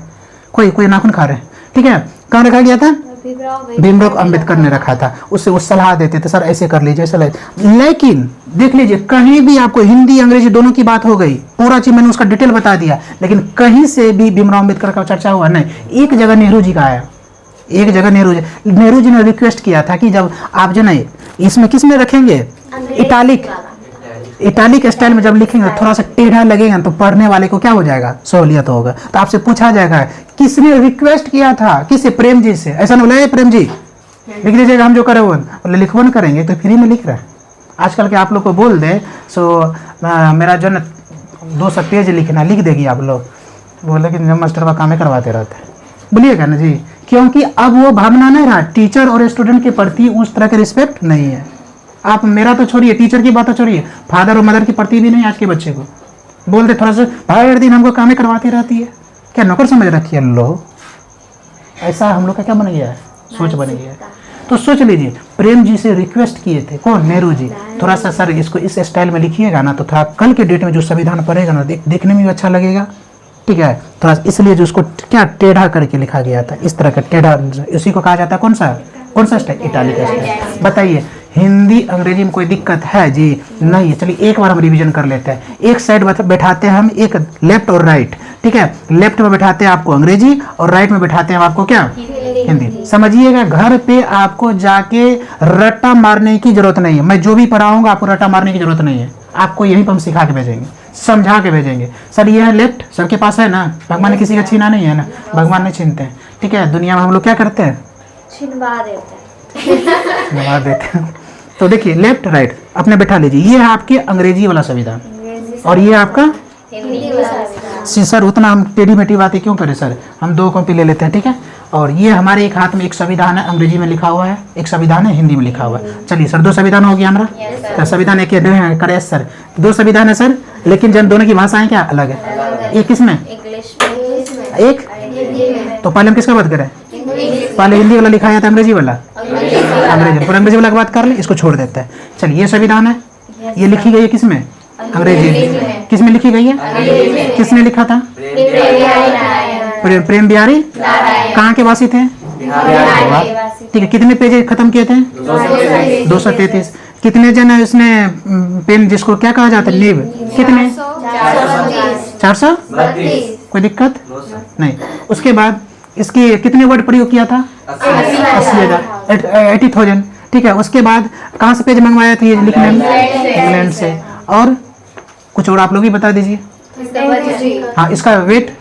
कोई नाखून खा रहे हैं, ठीक है, कहाँ रखा गया था? भीमराव अंबेडकर ने रखा था। उससे वो सलाह देते थे, सर ऐसे कर लीजिए ऐसा। लेकिन देख लीजिए, कहीं भी आपको हिंदी अंग्रेजी दोनों की बात हो गई, पूरा चीज मैंने उसका डिटेल बता दिया, लेकिन कहीं से भी भीमराव अंबेडकर का चर्चा हुआ नहीं। एक जगह नेहरू जी का आया, एक जगह नेहरू जी ने रिक्वेस्ट किया था कि जब आप जो नहीं इसमें किस में रखेंगे, इटालिक स्टाइल में जब लिखेंगे थोड़ा सा टेढ़ा लगेगा तो पढ़ने वाले को क्या हो जाएगा, सहूलियत होगा। तो आपसे पूछा जाएगा किसने रिक्वेस्ट किया था, किससे, प्रेम जी से। ऐसा नहीं बोला प्रेम जी लिख लीजिएगा, हम जो करे वो लिखबो न करेंगे, तो फ्री में लिख रहे हैं। आजकल के आप लोग को बोल दे सो मेरा जो न 200 पेज लिखना, लिख देगी आप लोग, बोले कि मास्टर का काम करवाते रहते हैं, बोलिएगा ना जी। क्योंकि अब वो भावना नहीं रहा, टीचर और स्टूडेंट के प्रति उस तरह का रिस्पेक्ट नहीं है। आप मेरा तो छोड़िए, टीचर की बात तो छोड़िए, फादर और मदर की प्रति भी नहीं आज के बच्चे को। बोलते थोड़ा सा भाई दिन हमको कामें करवाती रहती है, क्या नौकर समझ रखी है लोग। ऐसा हम लोग का क्या बन गया है, सोच बन गया है। तो सोच लीजिए, प्रेम जी से रिक्वेस्ट किए थे कौन, नेहरू जी, थोड़ा सा सर इसको इस स्टाइल में लिखिएगा ना, तो थोड़ा कल के डेट में जो संविधान पढ़ेगा ना देखने में भी अच्छा लगेगा, ठीक है। थोड़ा इसलिए जो उसको क्या टेढ़ा करके लिखा गया था, इस तरह का टेढ़ा, उसी को कहा जाता है कौन सा स्टाइल, इटालिक स्टाइल। बताइए हिंदी अंग्रेजी में कोई दिक्कत है जी, नहीं है। चलिए एक बार हम रिवीजन कर लेते हैं। एक साइड बैठाते हैं हम, एक लेफ्ट और राइट, ठीक है। लेफ्ट में बैठाते हैं आपको अंग्रेजी और राइट में बैठाते हैं आपको क्या, हिंदी। समझिएगा, घर पे आपको जाके रट्टा मारने की जरूरत नहीं है। मैं जो भी पढ़ाऊंगा आपको रट्टा मारने की जरूरत नहीं है, आपको यहीं पर हम सिखा के भेजेंगे, समझा के भेजेंगे। सर ये है लेफ्ट, सबके पास है ना, भगवान ने किसी का छीना नहीं है ना, भगवान नहीं छीनते हैं, ठीक है। दुनिया में हम लोग क्या करते हैं, छिनवा देते हैं। तो देखिए लेफ्ट राइट अपने बैठा लीजिए। ये है आपके अंग्रेजी वाला संविधान और ये आपका हिंदी वाला। सर उतना हम टेढ़ी मेढ़ी बातें क्यों करें सर, हम 2 कॉपी ले लेते हैं, ठीक है। और ये हमारे एक हाथ में एक संविधान है, अंग्रेजी में लिखा हुआ है, एक संविधान है हिंदी में लिखा हुआ है। चलिए सर 2 संविधान हो गया हमारा। तो संविधान एक करे सर, 2 संविधान है सर, लेकिन जब दोनों की भाषाएं क्या अलग है। एक किसमें, इंग्लिश में, एक तो पहले हम किसका बात करें, पहले हिंदी वाला लिखा जाता है, अंग्रेजी वाला, अंग्रेजी पर अंग्रेजी वाला की बात कर ले, इसको छोड़ देते हैं। चलिए ये संविधान है, ये लिखी गई है किसमें, अंग्रेजी में। किसमें लिखी गई है, किसने लिखा था, प्रेम बिहारी। कहाँ के वासी थे, ठीक है। कितने पेज खत्म किए थे, 233। कितने जन है उसने पेन, जिसको क्या कहा जाता है, नीब, कितने, 400। कोई दिक्कत नहीं। उसके बाद इसकी कितने वर्ड प्रयोग किया था, 80,000, ठीक है। उसके बाद कहाँ से पेज मंगवाया था ये लिखने में, इंग्लैंड से। और कुछ और आप लोग ही बता दीजिए। हाँ इसका वेट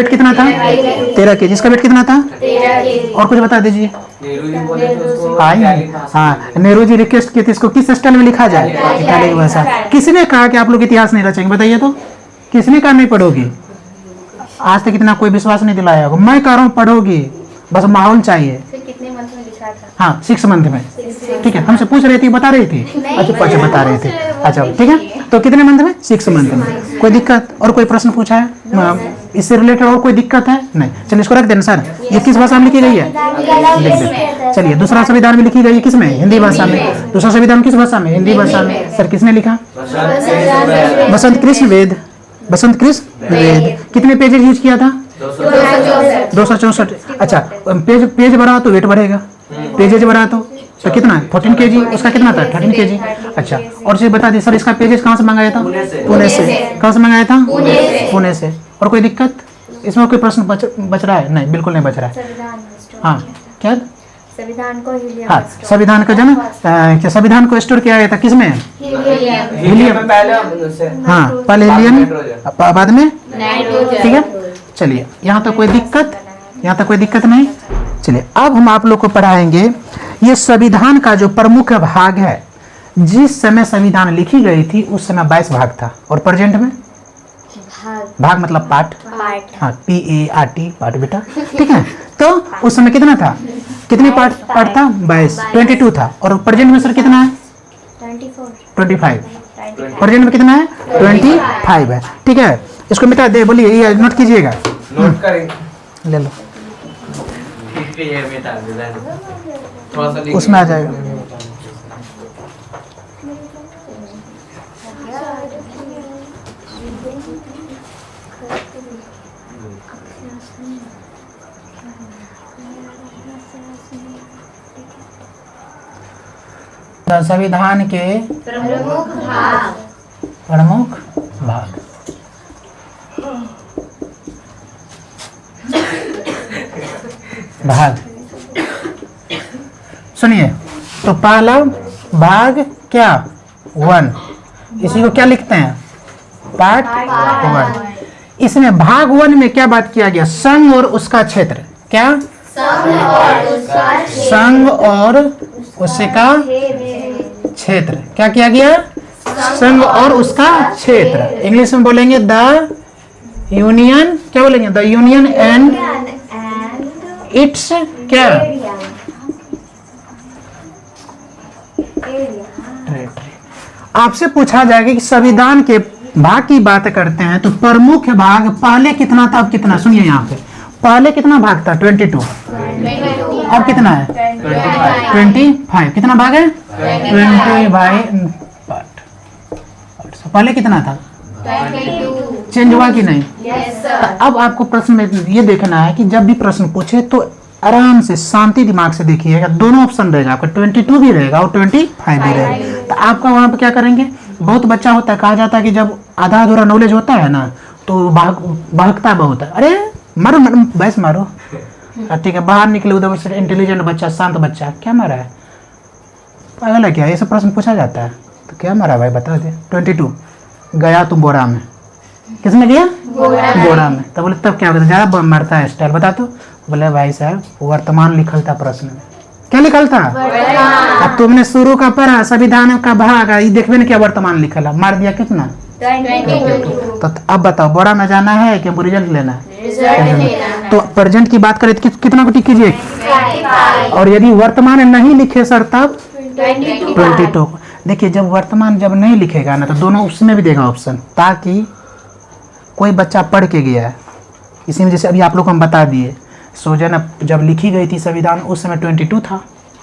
कितना था, 13 kg। इसका वेट कितना था, 13 kg। और कुछ बता दीजिए। हाँ नेहरू जी रिक्वेस्ट किए थे इसको किस स्टाइल में लिखा जाए, इटालिक भाषा। किसने कहा कि आप लोग इतिहास नहीं रचेंगे, बताइए तो, किसने कहा नहीं पढ़ोगी। आज तक इतना कोई विश्वास नहीं दिलाया होगा। मैं कह रहा हूँ पढ़ोगी, बस माहौल चाहिए। कितने मंथ में लिखा था, हाँ 6 मंथ में, ठीक है। हमसे पूछ रही थी, बता रही थी, अच्छा बता रही थी, अच्छा ठीक है। तो कितने मंथ में, 6 मंथ में। कोई दिक्कत और कोई प्रश्न पूछा है इससे रिलेटेड, और कोई दिक्कत है नहीं। चलिए इसको रख देना सर। ये किस भाषा में लिखी गई है, लिख दे। चलिए दूसरा संविधान में लिखी गई है किसमें, हिंदी भाषा में। दूसरा संविधान किस भाषा में, हिंदी भाषा में। सर किसने लिखा, बसंत कृष्ण वेद, बसंत कृष्ण वेद। कितने पेज यूज किया था, 264। अच्छा पेज बढ़ा तो वेट बढ़ेगा, पेजेज बढ़ा तो कितना, 14 kg। उसका कितना था, 13 kg। अच्छा और चीज बता दी सर, इसका पेजेस कहाँ से मंगाया था, पुणे से। कहाँ से मंगाया था, पुणे से। और कोई दिक्कत इसमें, कोई प्रश्न बच रहा है, नहीं बिल्कुल नहीं बच रहा है। हाँ क्या, संविधान को हाँ संविधान का जन्म क्या, संविधान को स्टोर किया गया था किसमें, हीलियम। हाँ पहले हीलियम बाद में, ठीक है। चलिए यहाँ तक कोई दिक्कत, यहाँ तक कोई दिक्कत नहीं। चलिए अब हम आप लोग को पढ़ाएंगे ये संविधान का जो प्रमुख भाग है। जिस समय संविधान लिखी गई थी उस समय 22 भाग था, और प्रेजेंट में भाग मतलब पार्ट, हाँ PART पार्ट बेटा, ठीक है। तो उस समय कितना था, कितने पार्ट था, 22, 22 था। और प्रेजेंट में सर कितना है, 25। प्रेजेंट में कितना है, 25 है, ठीक है। इसको मिटा दे, बोलिए ये नोट कीजिएगा, नोट करेंगे, ले लो, ये मिटा दे, थोड़ा सा उसमें आ जाएगा। संविधान के प्रमुख भाग। प्रमुख भाग। भाग सुनिए, तो पहला भाग क्या 1, इसी को क्या लिखते हैं पार्ट 1। इसमें भाग 1 में क्या बात किया गया, संघ और उसका क्षेत्र। क्या संघ और उसका क्षेत्र। क्या किया गया, संघ और उसका क्षेत्र। इंग्लिश में बोलेंगे द यूनियन, क्या बोलेंगे द यूनियन एंड इट्स क्या आपसे पूछा जाएगा कि संविधान के भाग की बात करते हैं तो प्रमुख भाग पहले कितना था अब कितना। सुनिए यहाँ पे पहले कितना भाग था 22, अब कितना है 25। कितना भाग है 25 पार्ट। पहले कितना था, चेंज हुआ कि नहीं। तो अब आपको प्रश्न में ये देखना है कि जब भी प्रश्न पूछे तो आराम से शांति दिमाग से देखिएगा। दोनों ऑप्शन रहेगा आपका, 22 भी रहेगा और 25 भी रहेगा। तो आपका वहां पे क्या करेंगे, बहुत बच्चा होता है, कहा जाता है कि जब आधा अधूरा नॉलेज होता है ना तो भागता बहुत है। अरे मारो बस मारो, ठीक है बाहर निकले उधर से इंटेलिजेंट बच्चा, शांत बच्चा, क्या मारा है, पागल है क्या, ये सब प्रश्न पूछा जाता है। तो क्या मारा भाई बता दे। 22 गया तुम बोरा में, किसने गया बोरा में। तो बोले तब क्या होता है, ज़्यादा मरता है स्टाइल बता। तो बोले भाई साहब वर्तमान लिखल था प्रश्न में। क्या लिखल था, अब तुमने शुरू का पढ़ा संविधान का भाग, ये देखबे ना क्या वर्तमान लिखल है, मार दिया कितना 22। तो अब बताओ बोरा में जाना है कि रिजल्ट लेना है। तो प्रेजेंट की बात करें तो कितना को टिक कीजिए, और यदि वर्तमान नहीं लिखे सर तब 22 को। देखिए जब वर्तमान जब नहीं लिखेगा ना तो दोनों उसमें भी देगा ऑप्शन, ताकि कोई बच्चा पढ़ के गया है इसी में, जैसे अभी आप लोग को हम बता दिए सोजन जब लिखी गई थी संविधान उस समय 22 था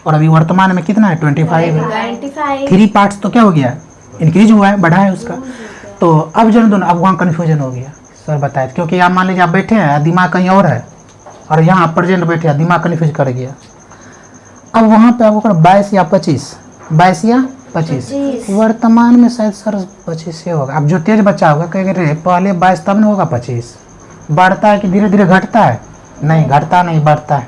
और अभी वर्तमान में कितना है 25 है। 3 पार्ट्स तो क्या हो गया, इंक्रीज हुआ है, बढ़ा है उसका। तो अब जन दोनों अब वहाँ कन्फ्यूजन हो गया सर बताए, क्योंकि यहाँ मान लीजिए आप बैठे हैं दिमाग कहीं और है और यहाँ प्रेजेंट बैठे हैं दिमाग कन्फ्यूज कर गया। अब वहाँ पे आपको 22 या 25, 22 या 25 वर्तमान में शायद सर 25 से होगा। अब जो तेज बच्चा होगा कहेंगे पहले 22 तब न होगा 25, बढ़ता है कि धीरे धीरे घटता है, नहीं घटता नहीं बढ़ता है।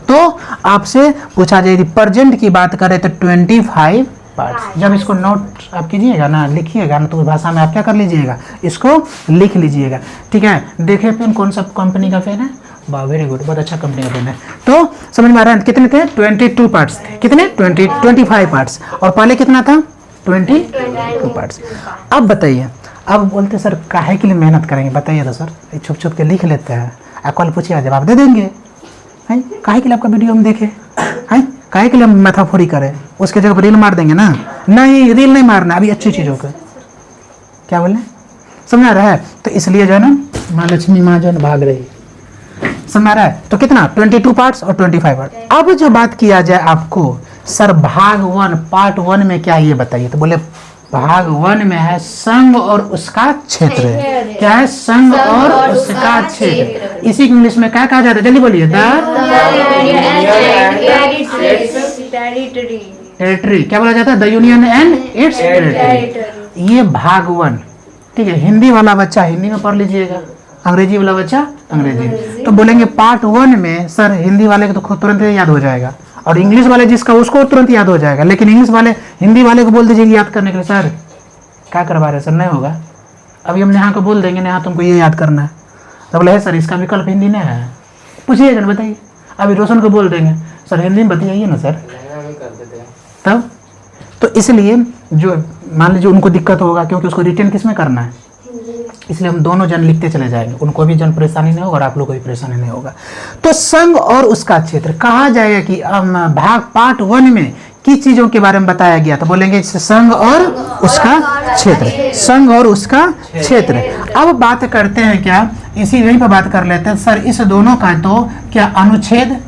तो आपसे पूछा जाए यदि प्रेजेंट की बात करें तो 25 पार्ट्स। जब इसको नोट आप कीजिएगा ना लिखिएगा ना तो उस भाषा में आप क्या कर लीजिएगा, इसको लिख लीजिएगा, ठीक है। देखिए पेन कौन सा कंपनी का पेन है, वाह वेरी गुड, बहुत अच्छा कंपनी का पेन है। तो समझ में आ रहा है कितने थे 22 पार्ट्स थे, कितने 25 पार्ट्स, और पहले कितना था 22 पार्ट्स। अब बताइए, अब बोलते सर काहे के लिए मेहनत करेंगे बताइए। तो सर छुप छुप के लिख लेते हैं, आप कल पूछिए जवाब दे देंगे। हैं काहे के लिए आपका वीडियो हम देखें, हैं काहे के लिए हम मैथाफोरी करें, उसके जगह पर रील मार देंगे ना। नहीं रील नहीं मारना, अभी अच्छी चीज़ों का क्या बोले समझ आ रहा है। तो इसलिए जो है ना माँ लक्ष्मी माँ जो है भाग रही, समझ आ रहा है। तो कितना 22 पार्ट्स और 25 पार्ट। अब जो बात किया जाए आपको सर भाग 1 पार्ट 1 में क्या ये बताइए। तो बोले भाग 1 में है संघ और उसका क्षेत्र। क्या है, संघ और उसका क्षेत्र। इसी को इंग्लिश में क्या कहा जाता है, जल्दी बोलिए। टेरिटरी क्या बोला जाता है, the union and it's territory. ये भाग 1, ठीक है। हिंदी वाला बच्चा हिंदी में पढ़ लीजिएगा, अंग्रेजी वाला बच्चा अंग्रेजी। तो बोलेंगे पार्ट 1 में सर हिंदी वाले को तो तुरंत याद हो जाएगा और इंग्लिश वाले जिसका उसको तुरंत याद हो जाएगा, लेकिन इंग्लिश वाले हिंदी वाले को बोल दीजिए याद करने के लिए, सर क्या करवा रहे सर, नहीं होगा। अभी हम नेहा को बोल देंगे नेहा तुमको ये याद करना है, तो बोले सर इसका विकल्प हिंदी नहीं है, पूछिएगा ना बताइए। अभी रोशन को बोल देंगे सर हिंदी में बताइए ना सर, तब तो इसलिए जो मान लीजिए उनको दिक्कत होगा क्योंकि उसको रिटेन किस में करना है, इसलिए हम दोनों जन लिखते चले जाएंगे, उनको भी जन परेशानी नहीं होगा और आप लोग को भी परेशानी नहीं होगा। तो संघ और उसका क्षेत्र कहा जाएगा कि भाग पार्ट 1 में किस चीजों के बारे में बताया गया, तो बोलेंगे संघ और उसका क्षेत्र, संघ और उसका क्षेत्र। अब बात करते हैं क्या, इसी यहीं पर बात कर लेते हैं सर इस दोनों का तो क्या अनुच्छेद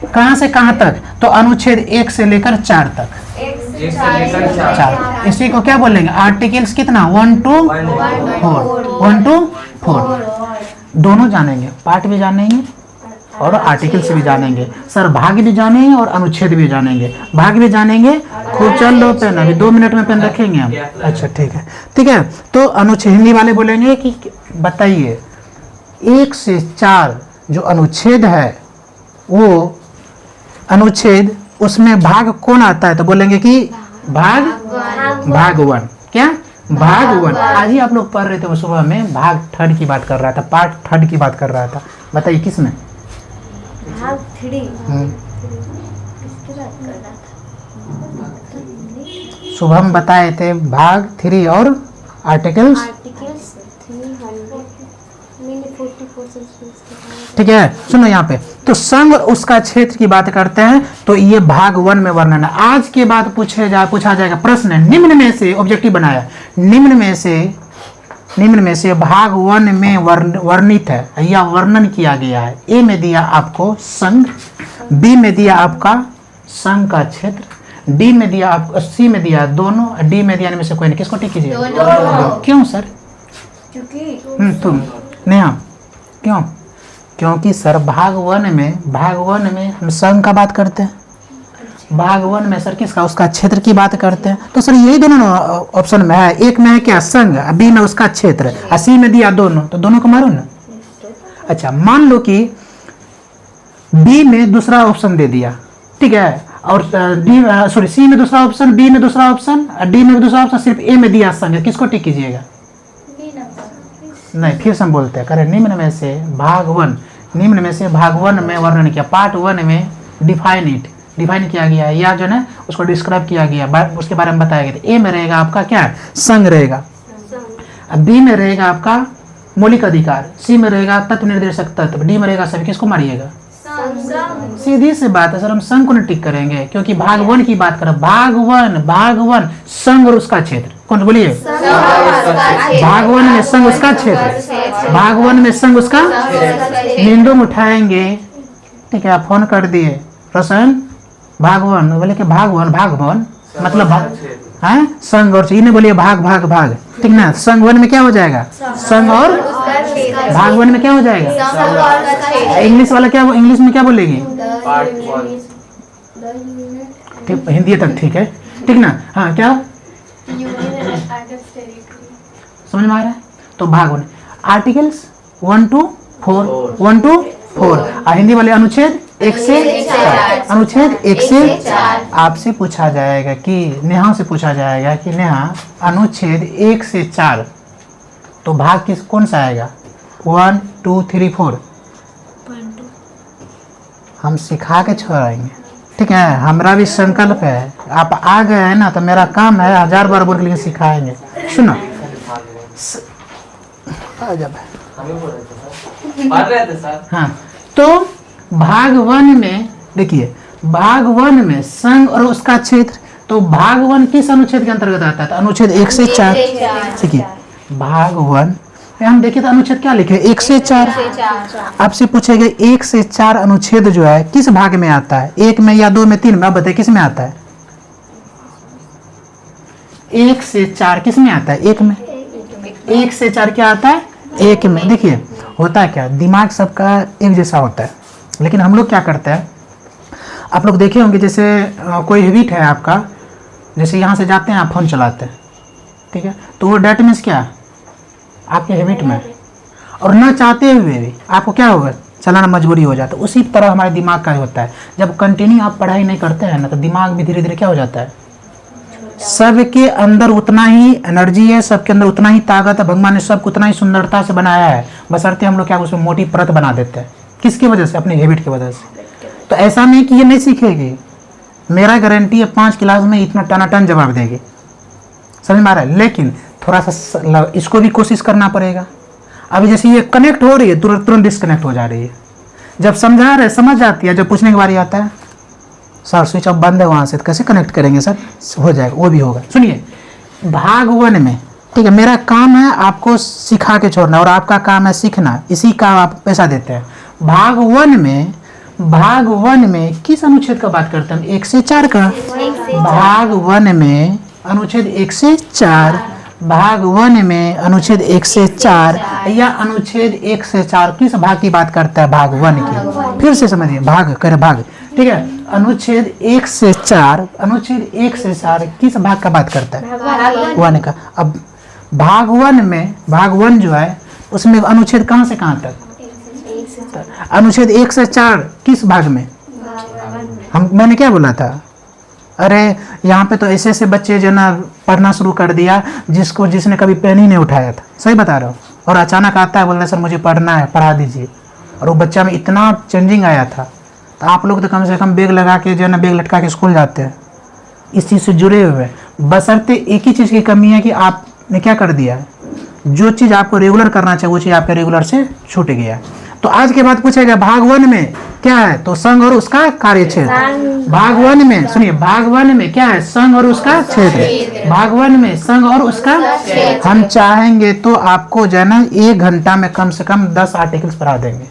कहाँ से कहाँ तक, तो अनुच्छेद 1 से लेकर 4 तक, 4। इसी को क्या बोलेंगे आर्टिकल्स कितना 1 to 4, 1 to 4 दोनों जानेंगे, पार्ट भी जानेंगे और आर्टिकल से भी जानेंगे। सर भाग भी जानेंगे और अनुच्छेद भी जानेंगे। भाग भी जानेंगे, खूब चल लो पेन, अभी 2 मिनट में पेन रखेंगे हम। अच्छा ठीक है, ठीक है। तो अनुच्छेद, हिंदी वाले बोलेंगे कि बताइए 1 से 4 जो अनुच्छेद है वो अनुच्छेद, उसमें भाग कौन आता है? तो बोलेंगे कि भाग 1। क्या? भाग 1। आज ही आप लोग पढ़ रहे थे वो सुबह में, भाग 3 की बात कर रहा था, पार्ट 3 की बात कर रहा था। बताइए किसमें? भाग 3 सुबह हम बताए थे भाग 3 और आर्टिकल्स, आर्टिकल्स 300 मैंने 40% ठीक है। सुनो यहाँ पे, तो संघ और उसका क्षेत्र की बात करते हैं, तो ये भाग 1 में वर्णन है। आज के बाद पूछा जाएगा प्रश्न, निम्न में से, ऑब्जेक्टिव बनाया, निम्न में से भाग 1 में वर्णित है या वर्णन किया गया है। ए में दिया आपको संघ, बी में दिया आपका संघ का क्षेत्र, डी में दिया आपको, सी में दिया दोनों, डी में दिया में से कोई नहीं। किसको टिक कीजिए? क्यों सर? क्योंकि तुम नेहा, क्यों? क्योंकि सर भाग 1 में हम संघ का बात करते हैं। भाग 1 में सर किसका? उसका क्षेत्र की बात करते हैं। तो सर यही दोनों ऑप्शन में है। एक में है क्या? संघ, बी में उसका क्षेत्र, और सी में दिया दोनों, तो दोनों को मारो ना। अच्छा, मान लो कि बी में दूसरा ऑप्शन दे दिया, ठीक है, और सी में दूसरा ऑप्शन, बी में दूसरा ऑप्शन, डी में दूसरा ऑप्शन, सिर्फ ए में दिया संघ। किसको टिक कीजिएगा? नहीं, फिर से हम बोलते हैं, करें निम्न में से भाग 1, निम्न में से भाग 1 में वर्णन किया, पार्ट 1 में डिफाइन किया गया है, या जो है उसको डिस्क्राइब किया गया, उसके बारे में बताया गया। ए में रहेगा आपका क्या? संघ रहेगा, बी में रहेगा आपका मौलिक अधिकार, सी में रहेगा तत्व निर्देशक तत्व, डी में रहेगा सभी। किसको मारिएगा? सीधी सी बात है सर, हम संघ को नहीं टिक करेंगे, क्योंकि भाग 1 की बात करें। भाग 1 संघ और उसका क्षेत्र, कौन बोलिए? भाग 1 में संघ उसका क्षेत्र, भाग 1 में संघ उसका नींदों में उठाएंगे, ठीक है। आप फोन कर दिए प्रसन्न, भाग 1 बोले कि भाग 1 मतलब है संघ और, इन्हें बोलिए भाग, ठीक ना। संघ 1 में क्या हो जाएगा? संघ और भाग 1 में क्या हो जाएगा? इंग्लिश वाला क्या, इंग्लिश में क्या बोलेगी? ठीक, हिंदी तक ठीक है, ठीक ना। हाँ, क्या समझ में आ रहा है? तो भाग 1 आर्टिकल्स 1 to 4, और हिंदी वाले अनुच्छेद 1 से 4, अनुच्छेद 1 से 4। आपसे पूछा जाएगा कि नेहा से पूछा जाएगा कि नेहा अनुच्छेद 1 से 4 तो भाग किस कौन सा आएगा? 1 2 3 4 हम सिखा के छोड़ाएंगे, ठीक है। हमारा भी संकल्प है, आप आ गए हैं ना, तो मेरा काम है 1000 बार बोल के लिए सिखाएंगे। सुनो हाँ, तो भाग 1 में देखिए, भाग 1 में संघ और उसका क्षेत्र, तो भाग 1 किस अनुच्छेद के अंतर्गत आता है? तो अनुच्छेद 1 से 4, ठीक है। भाग 1 हम देखिए तो अनुच्छेद क्या लिखे? 1 से 4। आपसे पूछेगा 1 से 4 अनुच्छेद जो है किस भाग में आता है? 1 में या 2 में, 3 में? आप बताइए किस में आता है? 1 से 4 किस में आता है? 1 में। 1 से 4 क्या आता है? 1 में। देखिए होता है क्या, दिमाग सबका एक जैसा होता है, लेकिन हम लोग क्या करते हैं, आप लोग देखे होंगे, जैसे कोई हैबिट है आपका, जैसे यहाँ से जाते हैं आप फोन चलाते हैं, ठीक है, तो वो डेट मीन्स क्या आपके हैबिट में, और ना चाहते हुए भी आपको क्या होगा, चलाना मजबूरी हो जाता है। उसी तरह हमारे दिमाग का होता है, जब कंटिन्यू आप पढ़ाई नहीं करते हैं ना, तो दिमाग भी धीरे धीरे क्या हो जाता है, सबके अंदर उतना ही एनर्जी है, सबके अंदर उतना ही ताकत है, भगवान ने सबको उतना ही सुंदरता से बनाया है, बशर्ते हम लोग क्या उसमें मोटी परत बना देते हैं। किसकी वजह से? अपनी हैबिट की वजह से। तो ऐसा नहीं कि ये नहीं सीखेगी, मेरा गारंटी है 5 क्लास में इतना टनाटन जवाब देगी, समझ में आ रहा है। लेकिन थोड़ा सा इसको भी कोशिश करना पड़ेगा। अभी जैसे ये कनेक्ट हो रही है, तुरंत डिस्कनेक्ट हो जा रही है, जब समझा रहे समझ जाती है, जब पूछने की बारी आता है सर स्विच ऑफ बंद है वहाँ से, तो कैसे कनेक्ट करेंगे सर? हो जाएगा, वो भी होगा। सुनिए, भाग 1 में, ठीक है, मेरा काम है आपको सिखा के छोड़ना, और आपका काम है सीखना, इसी का आप पैसा देते हैं। भाग 1 में किस अनुच्छेद का बात करते हैं? 1 से 4 का। भाग 1 में अनुच्छेद 1 से 4, भाग 1 में अनुच्छेद 1 से 4, या अनुच्छेद 1 से 4 किस भाग की बात करता है? भाग 1 की। फिर से समझिए, भाग कर भाग, ठीक है। अनुच्छेद 1 से 4, अनुच्छेद 1 से 4 किस भाग का बात करता है? वन का। अब भाग भाग वन जो है उसमें अनुच्छेद कहाँ से कहाँ तक? अनुच्छेद 1 से 4 किस भाग में? मैंने क्या बोला था? अरे यहाँ पे तो ऐसे ऐसे बच्चे जो ना पढ़ना शुरू कर दिया जिसने कभी पेन ही नहीं उठाया था, सही बता रहा हूँ, और अचानक आता है बोल रहा है सर मुझे पढ़ना है, पढ़ा दीजिए, और वो बच्चा में इतना चेंजिंग आया था। तो आप लोग तो कम से कम बैग लगा के जो है ना बैग लटका के स्कूल जाते हैं, इस चीज़ से जुड़े हुए हैं। बशर्ते एक ही चीज़ की कमी है कि आपने क्या कर दिया है, जो चीज़ आपको रेगुलर करना चाहिए वो चीज़ आपके रेगुलर से छूट गया। तो आज के बाद पूछेगा भाग 1 में क्या है, तो संघ और उसका कार्यक्षेत्र। भाग 1 में सुनिए, भाग 1 में क्या है? संघ और उसका क्षेत्र। भाग 1 में संघ और उसका हम चाहेंगे तो आपको जो है ना 1 घंटा में कम से कम 10 आर्टिकल्स पढ़ा देंगे।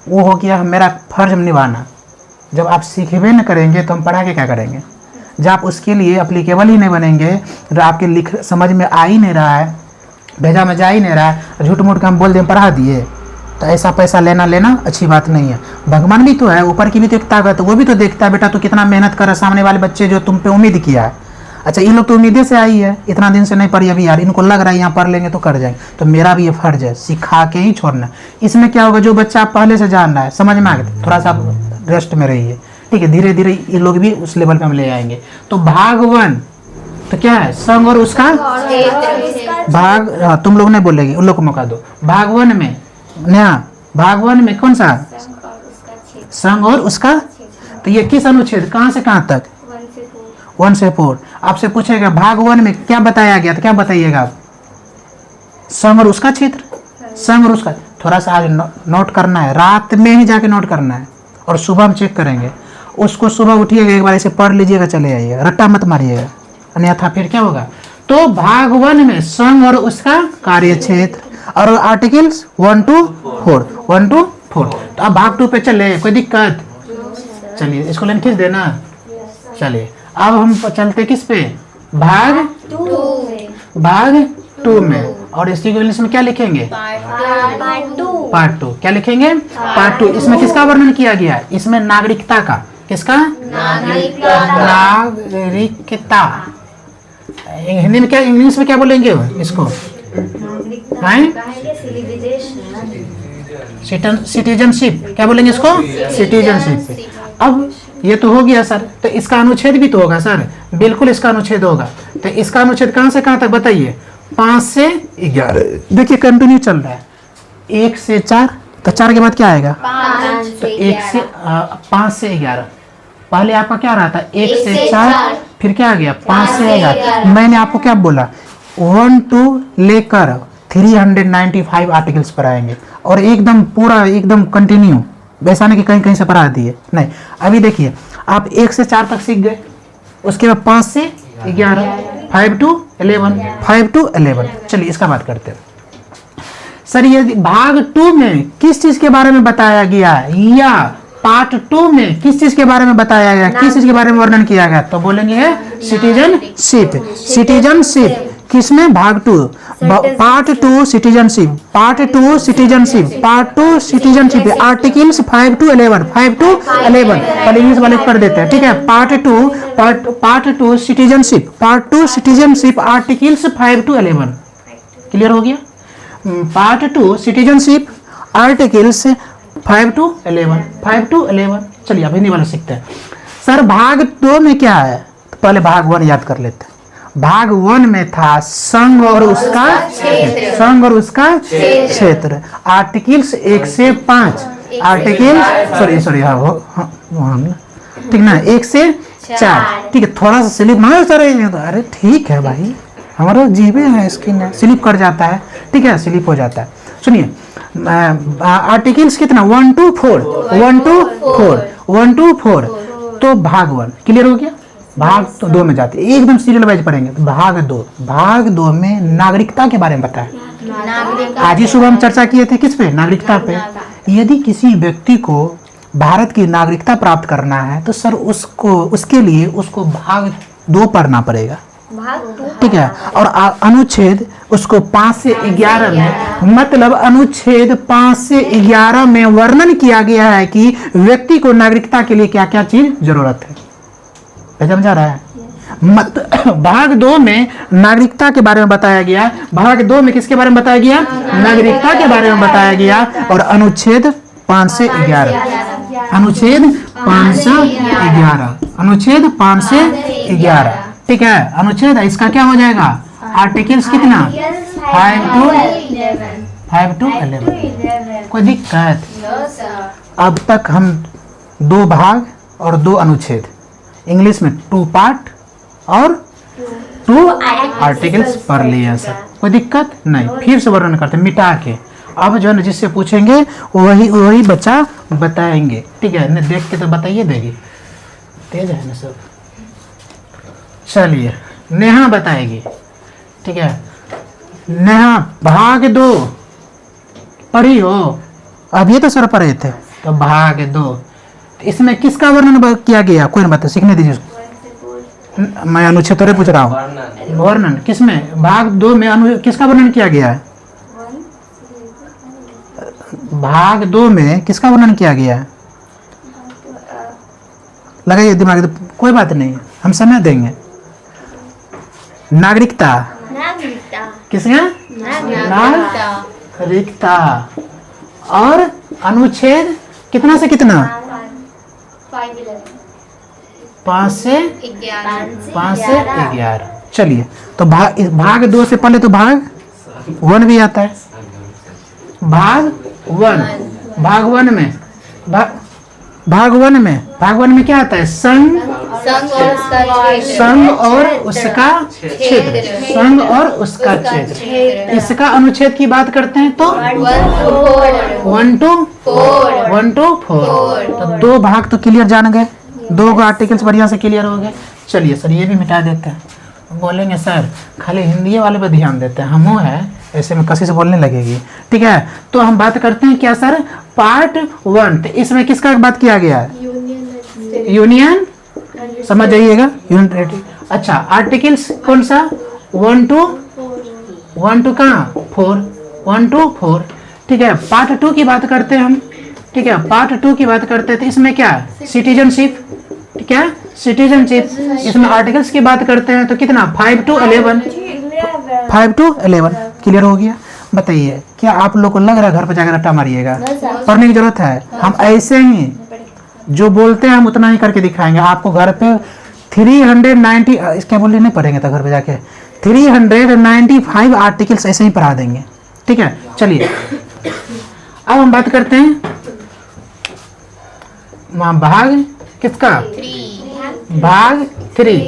वो हो गया मेरा फर्ज निभाना। जब आप सीखबे न करेंगे तो हम पढ़ा के क्या करेंगे? जब आप उसके लिए अप्लीकेबल ही नहीं बनेंगे, जब आपके लिख समझ में आ ही नहीं रहा है, भेजा में जा ही नहीं रहा है, झूठ मूठ का हम बोल दें पढ़ा दिए, तो ऐसा पैसा लेना अच्छी बात नहीं है। भगवान भी तो है, ऊपर की भी तो एक ताकत, वो भी तो देखता है बेटा तो कितना मेहनत कर रहा है, सामने वाले बच्चे जो तुम पे उम्मीद किया है। अच्छा ये लोग तो उम्मीदें से आई है, इतना दिन से नहीं पढ़ी अभी यार, इनको लग रहा है यहाँ पढ़ लेंगे तो कर जाएंगे, तो मेरा भी ये फर्ज है सिखा के ही छोड़ना। इसमें क्या होगा, जो बच्चा आप पहले से जान रहा है, समझ में आ गया, थोड़ा सा रेस्ट में रहिए, ठीक है, धीरे धीरे ये लोग भी उस लेवल पे हम ले आएंगे। तो भाग 1 तो क्या है? संघ और उसका भाग, तुम लोग नहीं बोलेगी, उन लोग को मौका दो। भाग 1 में नया, भाग 1 में कौन सा? संघ और उसका। तो ये किस अनुच्छेद, कहाँ से कहाँ तक? 1 से 4। आपसे पूछेगा भाग 1 में क्या बताया गया, तो क्या बताइएगा आप? संघ और उसका क्षेत्र, संघ और उसका। थोड़ा सा आज नोट करना है, रात में ही जाके नोट करना है, और सुबह हम चेक करेंगे उसको। सुबह उठिएगा एक बार ऐसे पढ़ लीजिएगा, चले आइएगा, रट्टा मत मारिएगा, अन्यथा फिर क्या होगा। तो भाग 1 में संघ और उसका कार्यक्षेत्र और आर्टिकल्स 1 to 4, 1 to 4। तो अब भाग 2 पे चले, कोई दिक्कत? चलिए इसको लाइन खींच देना। चलिए अब हम चलते किस पे? भाग 2 में। और इसकी इंग्लिश में क्या लिखेंगे? पार्ट 2। क्या लिखेंगे? पार्ट 2। इसमें किसका वर्णन किया गया है? इसमें नागरिकता का। किसका? नागरिकता। हिंदी में क्या, इंग्लिश में क्या बोलेंगे इसको? सिटीजनशिप। क्या बोलेंगे इसको? सिटीजनशिप। अब ये तो हो गया सर, तो इसका अनुच्छेद भी तो होगा सर। बिल्कुल इसका अनुच्छेद होगा। तो इसका अनुच्छेद कहां से कहां तक बताइए? 5 से 11। देखिए कंटिन्यू चल रहा है, 1 से 4, तो 4 के बाद क्या आएगा? 5 से 11। पहले आपका क्या रहा था? 1 से 4, फिर क्या आ गया? 5 से 11। मैंने आपको क्या बोला? 1 to लेकर 395 आर्टिकल्स पर आएंगे, और एकदम पूरा एकदम कंटिन्यू, वैसा नहीं कि कहीं कहीं से पढ़ा दिए, नहीं। अभी देखिए आप 1 से 4 तक सीख गए, उसके बाद 5 से 11, 5 to 11, 5 to 11। चलिए इसका बात करते हैं सर। ये भाग 2 में किस चीज के बारे में बताया गया है, या पार्ट 2 में किस चीज के बारे में बताया गया, किस चीज के बारे में वर्णन किया गया? तो बोलेंगे सिटीजनशिप। सिटीजनशिप किसमें? भाग 2, part 2 citizenship, part 2 citizenship, part 2 citizenship, articles 5 to 11, 5 to 11। पहले इंग्लिश वाले पढ़ देते हैं, ठीक है। Part 2 citizenship, part 2 citizenship, articles 5 to 11। Clear हो गया? Part 2 citizenship, articles 5 to 11, 5 to 11। चलिए अब हिंदी वाला सीखते हैं। सर भाग 2 में क्या है? तो पहले भाग 1 याद कर लेते हैं। भाग 1 में था संघ और उसका क्षेत्र, संघ और उसका क्षेत्र, आर्टिकल्स 1 से 5, आर्टिकल्स सॉरी हाँ ठीक ना, 1 से 4, ठीक है। थोड़ा सा स्लिप मार सर, अरे ठीक है भाई, हमारा जीवे है, स्किन है, स्लिप कर जाता है, ठीक है, स्लिप हो जाता है। सुनिए आर्टिकल्स कितना? 1 to 4, 1 to 4, 1 to 4। तो भाग 1 क्लियर हो गया। भाग तो 2 में जाते एकदम सीरियल वाइज पढ़ेंगे। तो भाग 2 में नागरिकता के बारे में बताया। आज ही सुबह हम चर्चा किए थे किस पे? नागरिकता पे। यदि किसी व्यक्ति को भारत की नागरिकता प्राप्त करना है तो सर उसके लिए उसको भाग 2 पढ़ना पड़ेगा। भाग 2 ठीक है। और अनुच्छेद उसको 5 से 11 में, मतलब अनुच्छेद 5 से 11 में वर्णन किया गया है कि व्यक्ति को नागरिकता के लिए क्या क्या चीज जरूरत है। समझा रहा है? मत भाग 2 में नागरिकता के बारे में बताया गया। भाग 2 में किसके बारे में बताया गया? नागरिकता के बारे में बताया गया। और अनुच्छेद 5 से 11, अनुच्छेद 5 से 11, अनुच्छेद 5 से 11, ठीक है। अनुच्छेद इसका क्या हो जाएगा? आर्टिकल्स कितना? 5 to 11। कोई दिक्कत? अब तक हम 2 भाग और 2 अनुच्छेद, इंग्लिश में 2 पार्ट और 2 आर्टिकल्स पढ़ लिए सर। कोई दिक्कत नहीं। फिर से वर्णन करते हैं मिटा के। अब जो है ना जिससे पूछेंगे वही बच्चा बताएंगे, ठीक है। नहीं देख के तो बताइए देगी, तेज है ना सब। चलिए नेहा बताएगी, ठीक है। नेहा भाग 2 पढ़ी हो? अब ये तो सर पढ़े थे। तो भाग 2 इसमें किसका वर्णन किया गया? कोई ना बता, सीखने दीजिए उसको। मैं अनुच्छेद तोरे पूछ रहा हूँ। वर्णन किसमें? भाग 2 में किसका वर्णन किया गया है? भाग 2 में किसका वर्णन किया गया है? लगाइए दिमाग, कोई बात नहीं, हम समय देंगे। नागरिकता किसका? नागरिकता। और अनुच्छेद कितना से कितना? 5 से 11। चलिए तो भाग 2 से पहले तो भाग 1 भी आता है। भाग 1 में भाग 1 में क्या आता है? संघ और उसका क्षेत्र, संघ और उसका क्षेत्र। इसका अनुच्छेद की बात करते हैं तो 1 to 4। तो 2 भाग तो क्लियर जान गए, 2 आर्टिकल्स बढ़िया से क्लियर हो गए। चलिए सर ये भी मिटा देते हैं। बोलेंगे सर खाली हिंदी वाले पे ध्यान देते हैं, हम है ऐसे में कसी से बोलने लगेगी, ठीक है। तो हम बात करते हैं क्या सर? पार्ट 1। तो इसमें किसका बात किया गया है? यूनियन, समझ जाइएगा, यूनियन। अच्छा आर्टिकल्स कौन सा? 1 to 4, ठीक है। पार्ट 2 की बात करते हैं हम, ठीक है। पार्ट 2 की बात करते हैं तो इसमें क्या? सिटीजनशिप, ठीक है, सिटीजनशिप। इसमें आर्टिकल्स की बात करते हैं तो कितना? 5 to 11। क्लियर हो गया? बताइए क्या आप लोग को लग रहा है घर पर जाकर रट्टा मारिएगा? पढ़ने की जरूरत है। हम ऐसे ही जो बोलते हैं हम उतना ही करके दिखाएंगे आपको। घर पे 390 इसके बोलिए नहीं पढ़ेंगे तो घर पे जाके 395 आर्टिकल्स ऐसे ही पढ़ा देंगे, ठीक है। चलिए अब हम बात करते हैं भाग किसका? भाग 3,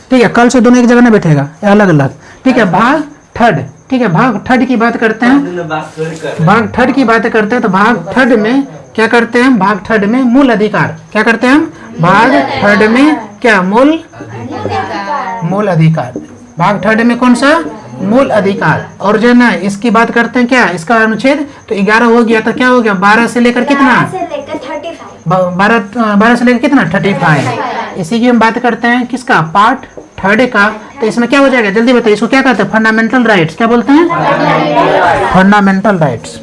ठीक है। कल से दोनों एक जगह नहीं बैठेगा, अलग अलग, ठीक है। भाग 3, ठीक है। भाग 3 की बात करते हैं। भाग 3 की बात करते हैं तो भाग 3 में क्या करते हैं? भाग 3 में मूल अधिकार क्या करते हैं हम? भाग 3 में क्या? मूल अधिकार। भाग 3 में कौन सा? मूल अधिकार। और जो ना इसकी बात करते हैं क्या? इसका अनुच्छेद तो 11 हो गया, तो क्या हो गया? 12 से लेकर कितना? 12 से लेकर कितना? 35। इसी की हम बात करते हैं किसका? पार्ट 3 का। तो इसमें क्या हो जाएगा? जल्दी बताइए, इसको क्या कहते हैं? Fundamental rights. क्या बोलते हैं? फंडामेंटल राइट्स,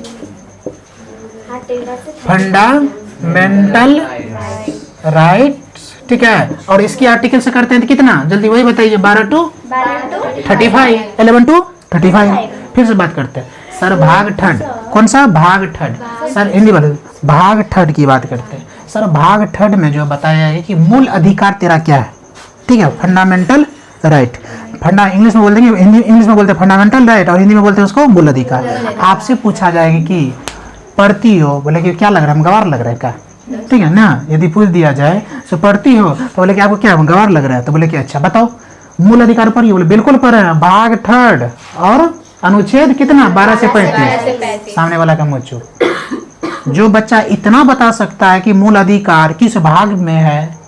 फंडामेंटल राइट्स, ठीक है। और इसकी आर्टिकल से करते हैं तो कितना? जल्दी वही बताइए। 12 to 35, 11 to 35। फिर से बात करते हैं सर भाग 3, कौन सा? भाग 3 सर हिंदी वाले भाग 3 की बात करते हैं सर। भाग 3 में जो बताया है कि मूल अधिकार तेरा क्या है, ठीक है, फंडामेंटल राइट। फंडा इंग्लिश में बोल देंगे, इंग्लिश में बोलते हैं फंडामेंटल राइट और हिंदी में बोलते हैं उसको मूल अधिकार। आपसे पूछा जाएगा कि पढ़ती हो, बोले कि क्या लग रहा है? हम गवार लग रहा है क्या? ठीक है ना। यदि पूछ दिया जाए तो पढ़ती हो तो बोले कि आपको क्या गवार लग रहा है? तो बोले कि अच्छा बताओ मूल अधिकार पर ही, बोले बिल्कुल पर है। भाग 3 और अनुच्छेद कितना? 12 से 35। सामने वाला का मुँह चुप। जो बच्चा इतना बता सकता है कि मूल अधिकार किस भाग में है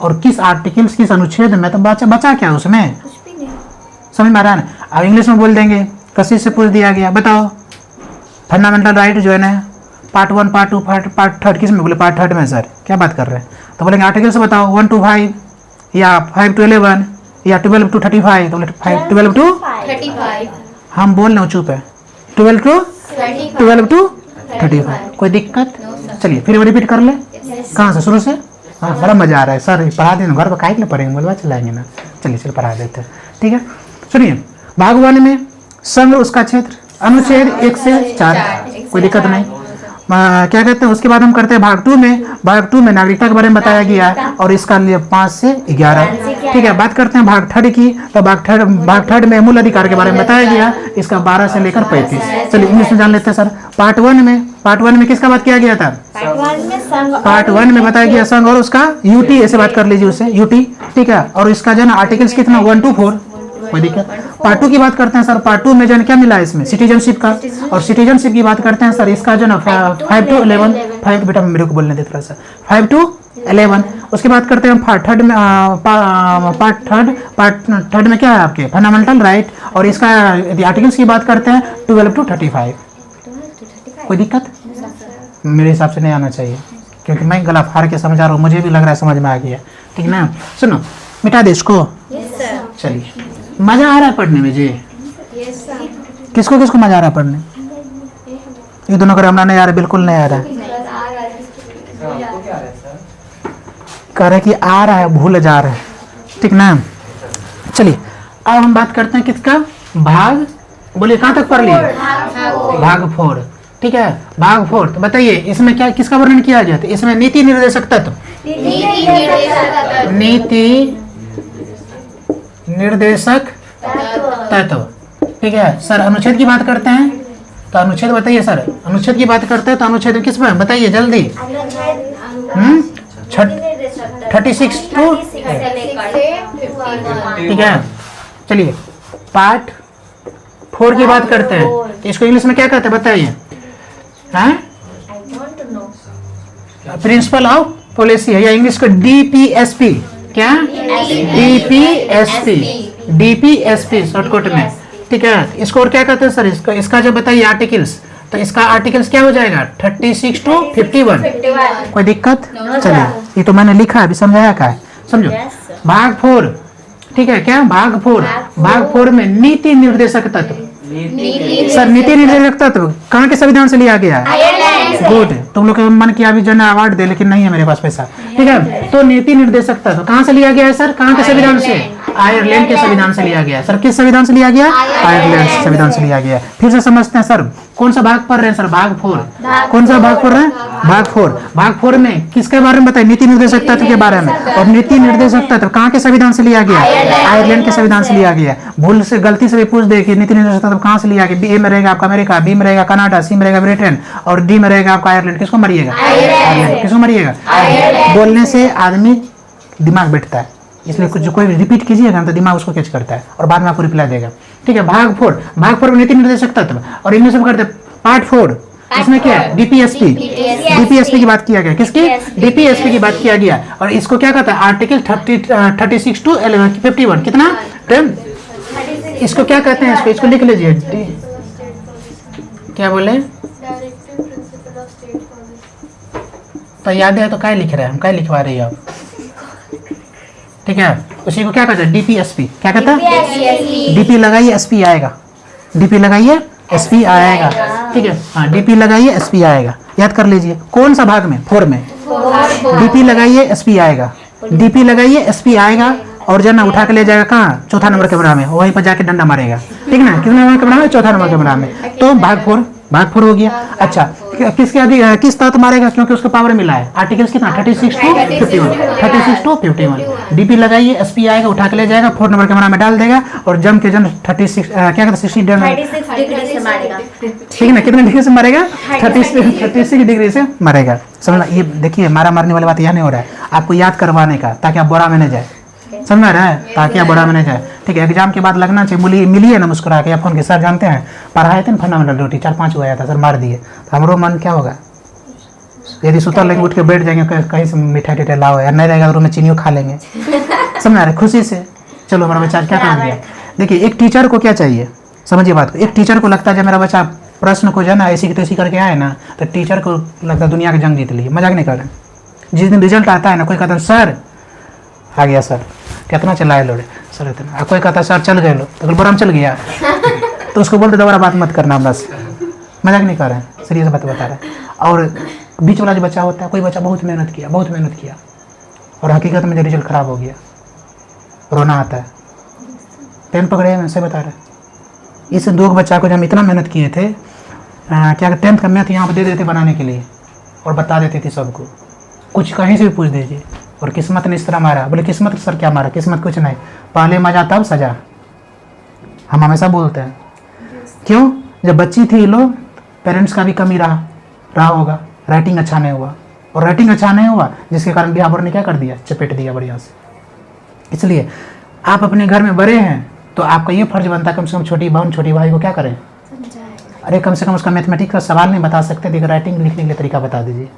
और किस आर्टिकल्स किस अनुच्छेद में, तो बचा क्या उसमें? समझ में आ रहा है ना। अब इंग्लिश में बोल देंगे, कसी से पूछ दिया गया बताओ फंडामेंटल राइट जो है ना पार्ट 1 पार्ट 2 पार्ट 3 किस में? बोले पार्ट 3 में। सर क्या बात कर रहे हैं? तो बोलेंगे आर्टिकल से बताओ 1 to 5 या 5 to 11 या 12 to 35, तो 12 to 35 हम बोल रहे हो चुप है 12 to 35 कोई दिक्कत? चलिए फिर रिपीट कर ले। कहाँ से? शुरू से। हाँ बड़ा मजा आ रहा है सर, पढ़ा देना घर पर काहे के लिए पढ़ेंगे, बोलवा चलाएंगे ना। चलिए चल पढ़ा देते हैं, ठीक है। सुनिए, भाग 1 में संघ उसका क्षेत्र, अनुच्छेद 1 से 4, कोई दिक्कत नहीं। क्या कहते हैं, उसके बाद हम करते हैं भाग 2 में। भाग 2 में नागरिकता के बारे में बताया गया है और इसका लिए 5 से 11, ठीक है। बात करते हैं भाग 3 की, तो भाग 3 में मूल अधिकार के बारे में बताया गया, इसका 12 से लेकर 35। चलिए इंग्लिश में जान लेते हैं सर। पार्ट 1 में किसका बात किया गया था? पार्ट 1 में बताया गया संघ और उसका यूटी, ऐसे बात कर लीजिए उसे यूटी, ठीक है। और इसका जो है आर्टिकल्स कितना 1 to 4, कोई दिक्कत? पार्ट 2 की बात करते हैं सर। पार्ट 2 में जो क्या मिला है इसमें? सिटीजनशिप का। और सिटीजनशिप की बात करते हैं सर, इसका जो ना 5 to 11, 5 बेटा मेरे को बोलने दे थोड़ा सा, 5 to 11। उसके बाद करते हैं पार्ट 3 में। पार्ट 3 में क्या है आपके? Fundamental right. और इसका यदि आर्टिकल्स की बात करते हैं 12 to 35, कोई दिक्कत? मेरे हिसाब से नहीं आना चाहिए, क्योंकि मैं गला फाड़ के समझा रहा हूँ, मुझे भी लग रहा है समझ में आ गया, ठीक ना। सुनो, मिटा दे इसको। चलिए, मजा आ रहा है पढ़ने में जी? किसको किसको मजा आ रहा है पढ़ने? ये दोनों का रमना नहीं आ रहा, बिल्कुल नहीं आ रहा है। आपको क्या आ रहा है सर? कह रहे कि आ रहा है, भूल जा रहा है, ठीक ना। चलिए अब हम बात करते हैं किसका? भाग, बोलिए कहाँ तक पढ़ लिए? भाग 4, ठीक है। भाग 4, तो बताइए इसमें क्या किसका वर्णन किया गया? तो इसमें नीति निर्देशक तत्व, नीति निर्देशक तत्व, ठीक है सर। अनुच्छेद की बात करते हैं, तो अनुच्छेद बताइए सर। अनुच्छेद की बात करते हैं तो अनुच्छेद किस में बताइए जल्दी? 36 to, ठीक है। चलिए पार्ट 4 की बात करते हैं, तो इसको इंग्लिश में क्या कहते हैं बताइए? प्रिंसिपल ऑफ पॉलिसी है, या इंग्लिश को DPSP, क्या? DPSP शॉर्टकट में, ठीक है। इसको और क्या कहते हैं सर? इसका जो बताइए आर्टिकल्स, तो इसका आर्टिकल्स क्या हो जाएगा? 36 to 51, कोई दिक्कत? चलिए ये तो मैंने लिखा है, अभी समझाया क्या है, समझो। भाग 4, ठीक है क्या? भाग 4 में नीति निर्देशक तत्व, सर नीति निर्देशक तत्व कहाँ के संविधान से लिया गया है? गुड, तुम लोग मन किया अभी जन अवार्ड दे, लेकिन नहीं है मेरे पास पैसा, ठीक है। तो नीति निर्देशक तत्व कहाँ से लिया गया है सर? कहाँ के संविधान से? आयरलैंड के संविधान से लिया गया। सर किस संविधान से लिया गया? आयरलैंड संविधान से लिया गया। फिर से समझते हैं सर, कौन सा भाग पढ़ रहे हैं सर? भाग 4। कौन सा भाग पढ़ रहे हैं? भाग 4। भाग 4 में किसके बारे में बताइए? नीति निर्देशक तत्व के बारे में। और नीति निर्देशक तत्व कहाँ के संविधान से लिया गया? आयरलैंड के संविधान से लिया गया। भूल से गलती से भी पूछ दे कि नीति निर्देशक तत्व कहाँ से लिया गया? ए में रहेगा आपका अमेरिका, बी में रहेगा कनाडा, सी में रहेगा ब्रिटेन और डी में रहेगा आपका आयरलैंड। किसको मारिएगा? आयरलैंड। किसको मारिएगा? बोलने से आदमी दिमाग बैठता है, इसलिए कुछ कोई रिपीट कीजिएगा तो दिमाग उसको कैच करता है और बाद में आपको रिप्लाई देगा, ठीक है। भाग 4 में नीति निर्देशक तत्व और इंग्लिश में करते पार्ट 4, इसमें क्या है? DPSP की बात किया गया। किसकी? DPSP की बात किया गया। और इसको क्या कहता है? आर्टिकल 36 to 51, कितना? 10। इसको क्या कहते हैं? इसको लिख लीजिए। क्या बोले? तो याद है तो क्या लिख रहे हैं हम? क्या लिखवा रही है आप? ठीक है, उसी को क्या कहते हैं? DPSP। क्या कहता है? DP लगाइए SP आएगा, DP लगाइए SP आएगा, ठीक है। हाँ DP लगाइए SP आएगा, याद कर लीजिए। कौन सा भाग में? 4 में। DP लगाइए SP आएगा, DP लगाइए SP आएगा और जना उठा के ले जाएगा कहाँ? चौथा नंबर कैमरा में, वहीं पर जाके डंडा मारेगा, ठीक ना। कितने नंबर कैमरा में? चौथा नंबर कैमरा में। तो भाग 4 हो गया। अच्छा किसके अधिक किस तहत मारेगा? क्योंकि उसको पावर मिला है। आर्टिकल्स कितना? 36 to 51। DP लगाइए SP आएगा, उठा के ले जाएगा, 4 नंबर कैमरा में डाल देगा और जम के 36 क्या कहते हैं? 60 डिग्री से मारेगा, ठीक है। कितने डिग्री से मारेगा? 36 डिग्री से मारेगा। समझना, ये देखिए मारा मारने वाली बात यह नहीं हो रहा है, आपको याद करवाने का, ताकि आप बोरा में न जाए, समझ रहे हैं? ताकि आप बड़ा में नहीं जाए, ठीक है। एग्जाम के बाद लगना चाहिए। मिलिए ना मुस्कुरा के, या फोन के सर जानते हैं पढ़ाए थे ना फंडामेंटल ड्यूटी 4-5 हुआ था सर, मार दिए, तो हमरो मन क्या होगा? यदि सुतर लेंगे उठ के बैठ जाएंगे, कहीं से मिठाई टिठाई लाओ यार, नहीं रहेगा तो में चीनियों खा लेंगे, समझ रहे? खुशी से चलो हमारा बच्चा क्या कर दिया। देखिए एक टीचर को क्या चाहिए, समझिए बात को। एक टीचर को लगता है जब मेरा बच्चा प्रश्न को जो है ना ऐसी की तैसी करके आए ना, तो टीचर को लगता है दुनिया की जंग जीत ली। मजाक नहीं कर रहे। जिस दिन रिजल्ट आता है ना, कोई कहता है सर आ गया सर, कितना चलाए लोड़े सर इतना, कोई कहता सर चल गए लो, तो बोराम चल गया तो उसको बोलते दोबारा बात मत करना हमरा से, मजाक नहीं कर रहे हैं, सीरियस बात बता रहे हैं। और बीच वाला जो बच्चा होता है, कोई बच्चा बहुत मेहनत किया और हकीकत में जो रिजल्ट खराब हो गया, रोना आता है, पेन पकड़े हैं, ऐसे बता रहे। इस 2 बच्चा को जब हम इतना मेहनत किए थे, क्या 10th का मैथ यहाँ पर दे देते बनाने के लिए और बता देते थे सबको, कुछ कहीं से भी पूछ दीजिए, और किस्मत ने इस तरह मारा। बोले किस्मत सर क्या मारा, किस्मत कुछ नहीं, पहले मजा तब सजा, हम हमेशा बोलते हैं। क्यों? जब बच्ची थी लोग, पेरेंट्स का भी कमी रहा होगा, राइटिंग अच्छा नहीं हुआ, और राइटिंग अच्छा नहीं हुआ जिसके कारण बिहार बोर्ड ने क्या कर दिया, चपेट दिया बढ़िया से। इसलिए आप अपने घर में बड़े हैं तो आपका ये फर्ज बनता है कम से कम छोटी बहन छोटी भाई को क्या करें, अरे कम से कम उसका मैथमेटिक्स का सवाल नहीं बता सकते, देखिए राइटिंग लिखने के लिए तरीका बता दीजिए।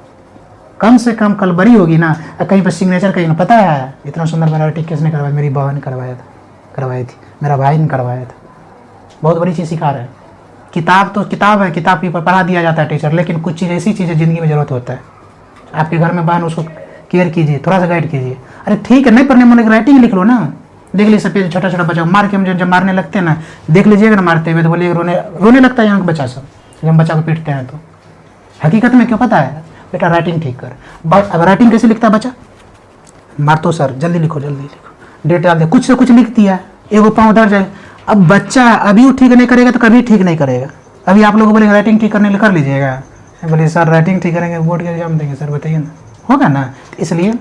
कम से कम कल बड़ी होगी ना, कहीं पर सिग्नेचर कहीं पता है इतना सुंदर मेरा राइटिंग किसने करवाया, मेरी बहन ने करवाई थी, मेरा भाई ने करवाया था। बहुत बड़ी चीज़ सिखा रहा है। किताब तो किताब है, किताब के ऊपर पढ़ा दिया जाता है टीचर, लेकिन कुछ चीज़ ऐसी चीज़ें ज़िंदगी में ज़रूरत होता है। आपके घर में बहन, उसको केयर कीजिए, थोड़ा सा गाइड कीजिए। अरे ठीक है, नहीं पढ़ने मन राइटिंग लिख लो ना, देख लीजिए सफेद छोटा छोटा बच्चा मार के हम जब मारने लगते हैं ना, देख लीजिएगा ना मारते हुए तो बोलिए रोने लगता है यहाँ का बच्चा सब, जब हम बच्चा को पीटते हैं तो। हकीकत में क्यों पता है, बेटा राइटिंग ठीक कर। अब राइटिंग कैसे लिखता है बच्चा, मार तो सर जल्दी लिखो, डेट डाल दे, कुछ से कुछ लिख दिया, एगो पाँव उधर जाए। अब बच्चा अभी वो ठीक नहीं करेगा तो कभी ठीक नहीं करेगा। अभी आप लोग बोलेंगे राइटिंग ठीक करने के लिए कर लीजिएगा, बोलिए सर राइटिंग ठीक करेंगे बोर्ड के एग्जाम देंगे सर, बताइए ना, होगा ना। तो इसलिए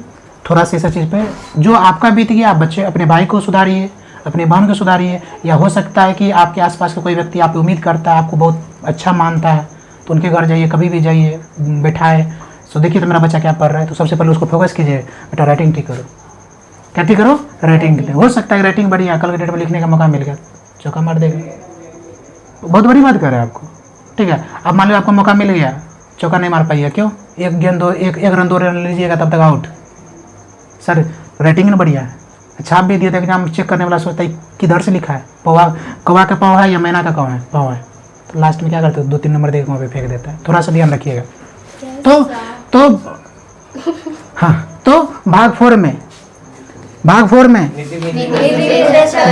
थोड़ा सा इस चीज़ पे जो आपका बीत गया, आप बच्चे अपने भाई को सुधारिए, अपनी बहन को सुधारिए, या हो सकता है कि आपके आसपास का कोई व्यक्ति आपकी उम्मीद करता है, आपको बहुत अच्छा मानता है, तो उनके घर जाइए, कभी भी जाइए, बैठाए, तो देखिए तो मेरा बच्चा क्या पढ़ रहा है, तो सबसे पहले उसको फोकस कीजिए, बेटा राइटिंग ठीक करो, क्या ठीक करो, राइटिंग। हो सकता है राइटिंग बढ़िया, कल के डेट में लिखने का मौका मिल गया, चौका मार देगा, बहुत बड़ी बात कर रहे हैं आपको, ठीक है। अब मान लो आपको मौका मिल गया, चौका नहीं मार पाइए, क्यों, एक रन 2 रन लीजिएगा तब तक आउट। सर राइटिंग ना बढ़िया है, छाप भी दिया था, एग्जाम चेक करने वाला सोचता है किधर से लिखा है, कौवा का पाँव है या मैना का पाँव है, तो लास्ट में क्या करते हो, 2-3 नंबर देख वहाँ पे फेंक देता है। थोड़ा सा ध्यान रखिएगा। तो भाग 4 में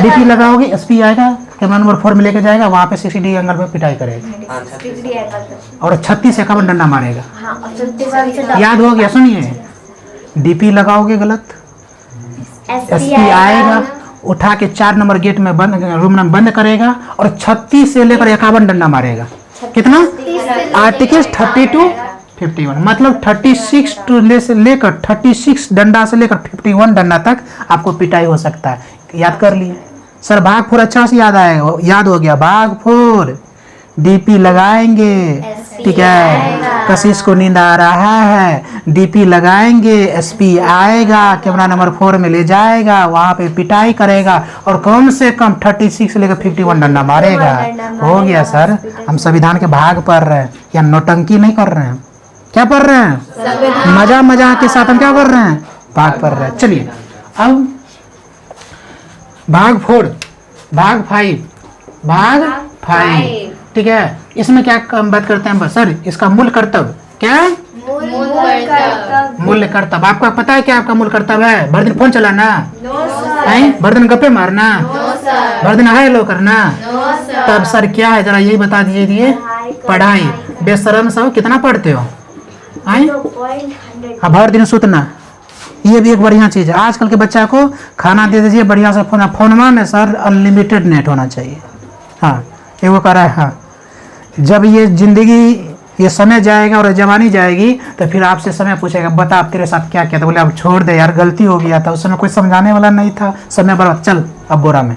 डीपी लगाओगे, एसपी आएगा, कैमरा नंबर 4 में लेके जाएगा, वहाँ पे 60 डिग्री एंगल पे पिटाई करेगा और 36 से 51 डंडा मारेगा। याद हो गया, सुनिए, डीपी लगाओगे गलत, एसपी आएगा, उठा के 4 नंबर गेट में रूम में बंद करेगा और 36 से लेकर 51 डंडा मारेगा। कितना, आर्टिकल 30 to 51, मतलब 36 से लेकर 36 डंडा से लेकर 51 डंडा तक आपको पिटाई हो सकता है। याद कर लिए सर, भाग 4 अच्छा से याद हो गया, भाग 4 डीपी लगाएंगे, ठीक है, कशिश को नींद आ रहा है, डीपी लगाएंगे, एसपी आएगा, कैमरा नंबर 4 में ले जाएगा, वहाँ पे पिटाई करेगा और कम से कम 36 से लेकर 51 डंडा मारेगा। हो गया सर, हम संविधान के भाग पढ़ रहे हैं या नौटंकी नहीं कर रहे हैं, क्या पढ़ रहे हैं, मजा के साथ हम क्या कर रहे हैं, भाग पढ़ रहे हैं। चलिए अब भाग 4, भाग 5, ठीक है। इसमें क्या बात करते हैं सर, इसका मूल कर्तव्य क्या है, मूल्य कर्तव्य। आपको पता है क्या आपका मूल कर्तव्य है, भर दिन फोन चलाना, भर दिन गप्पे मारना, भर दिन हाय लो करना, तब सर क्या है जरा यही बता दीजिए। पढ़ाई, बेशरम सब कितना पढ़ते हो, भर दिन सुतना, ये भी एक बढ़िया चीज़ है। आजकल के बच्चा को खाना दे दीजिए बढ़िया से, फोनमा में सर अनलिमिटेड नेट होना चाहिए। हाँ ये वो करा है। हाँ जब ये जिंदगी, ये समय जाएगा और जवानी जाएगी तो फिर आपसे समय पूछेगा, बता आप तेरे साथ क्या किया था, बोले अब छोड़ दे यार गलती हो गया था, उस समय कोई समझाने वाला नहीं था, समय बर्बाद, चल अब बोरा में,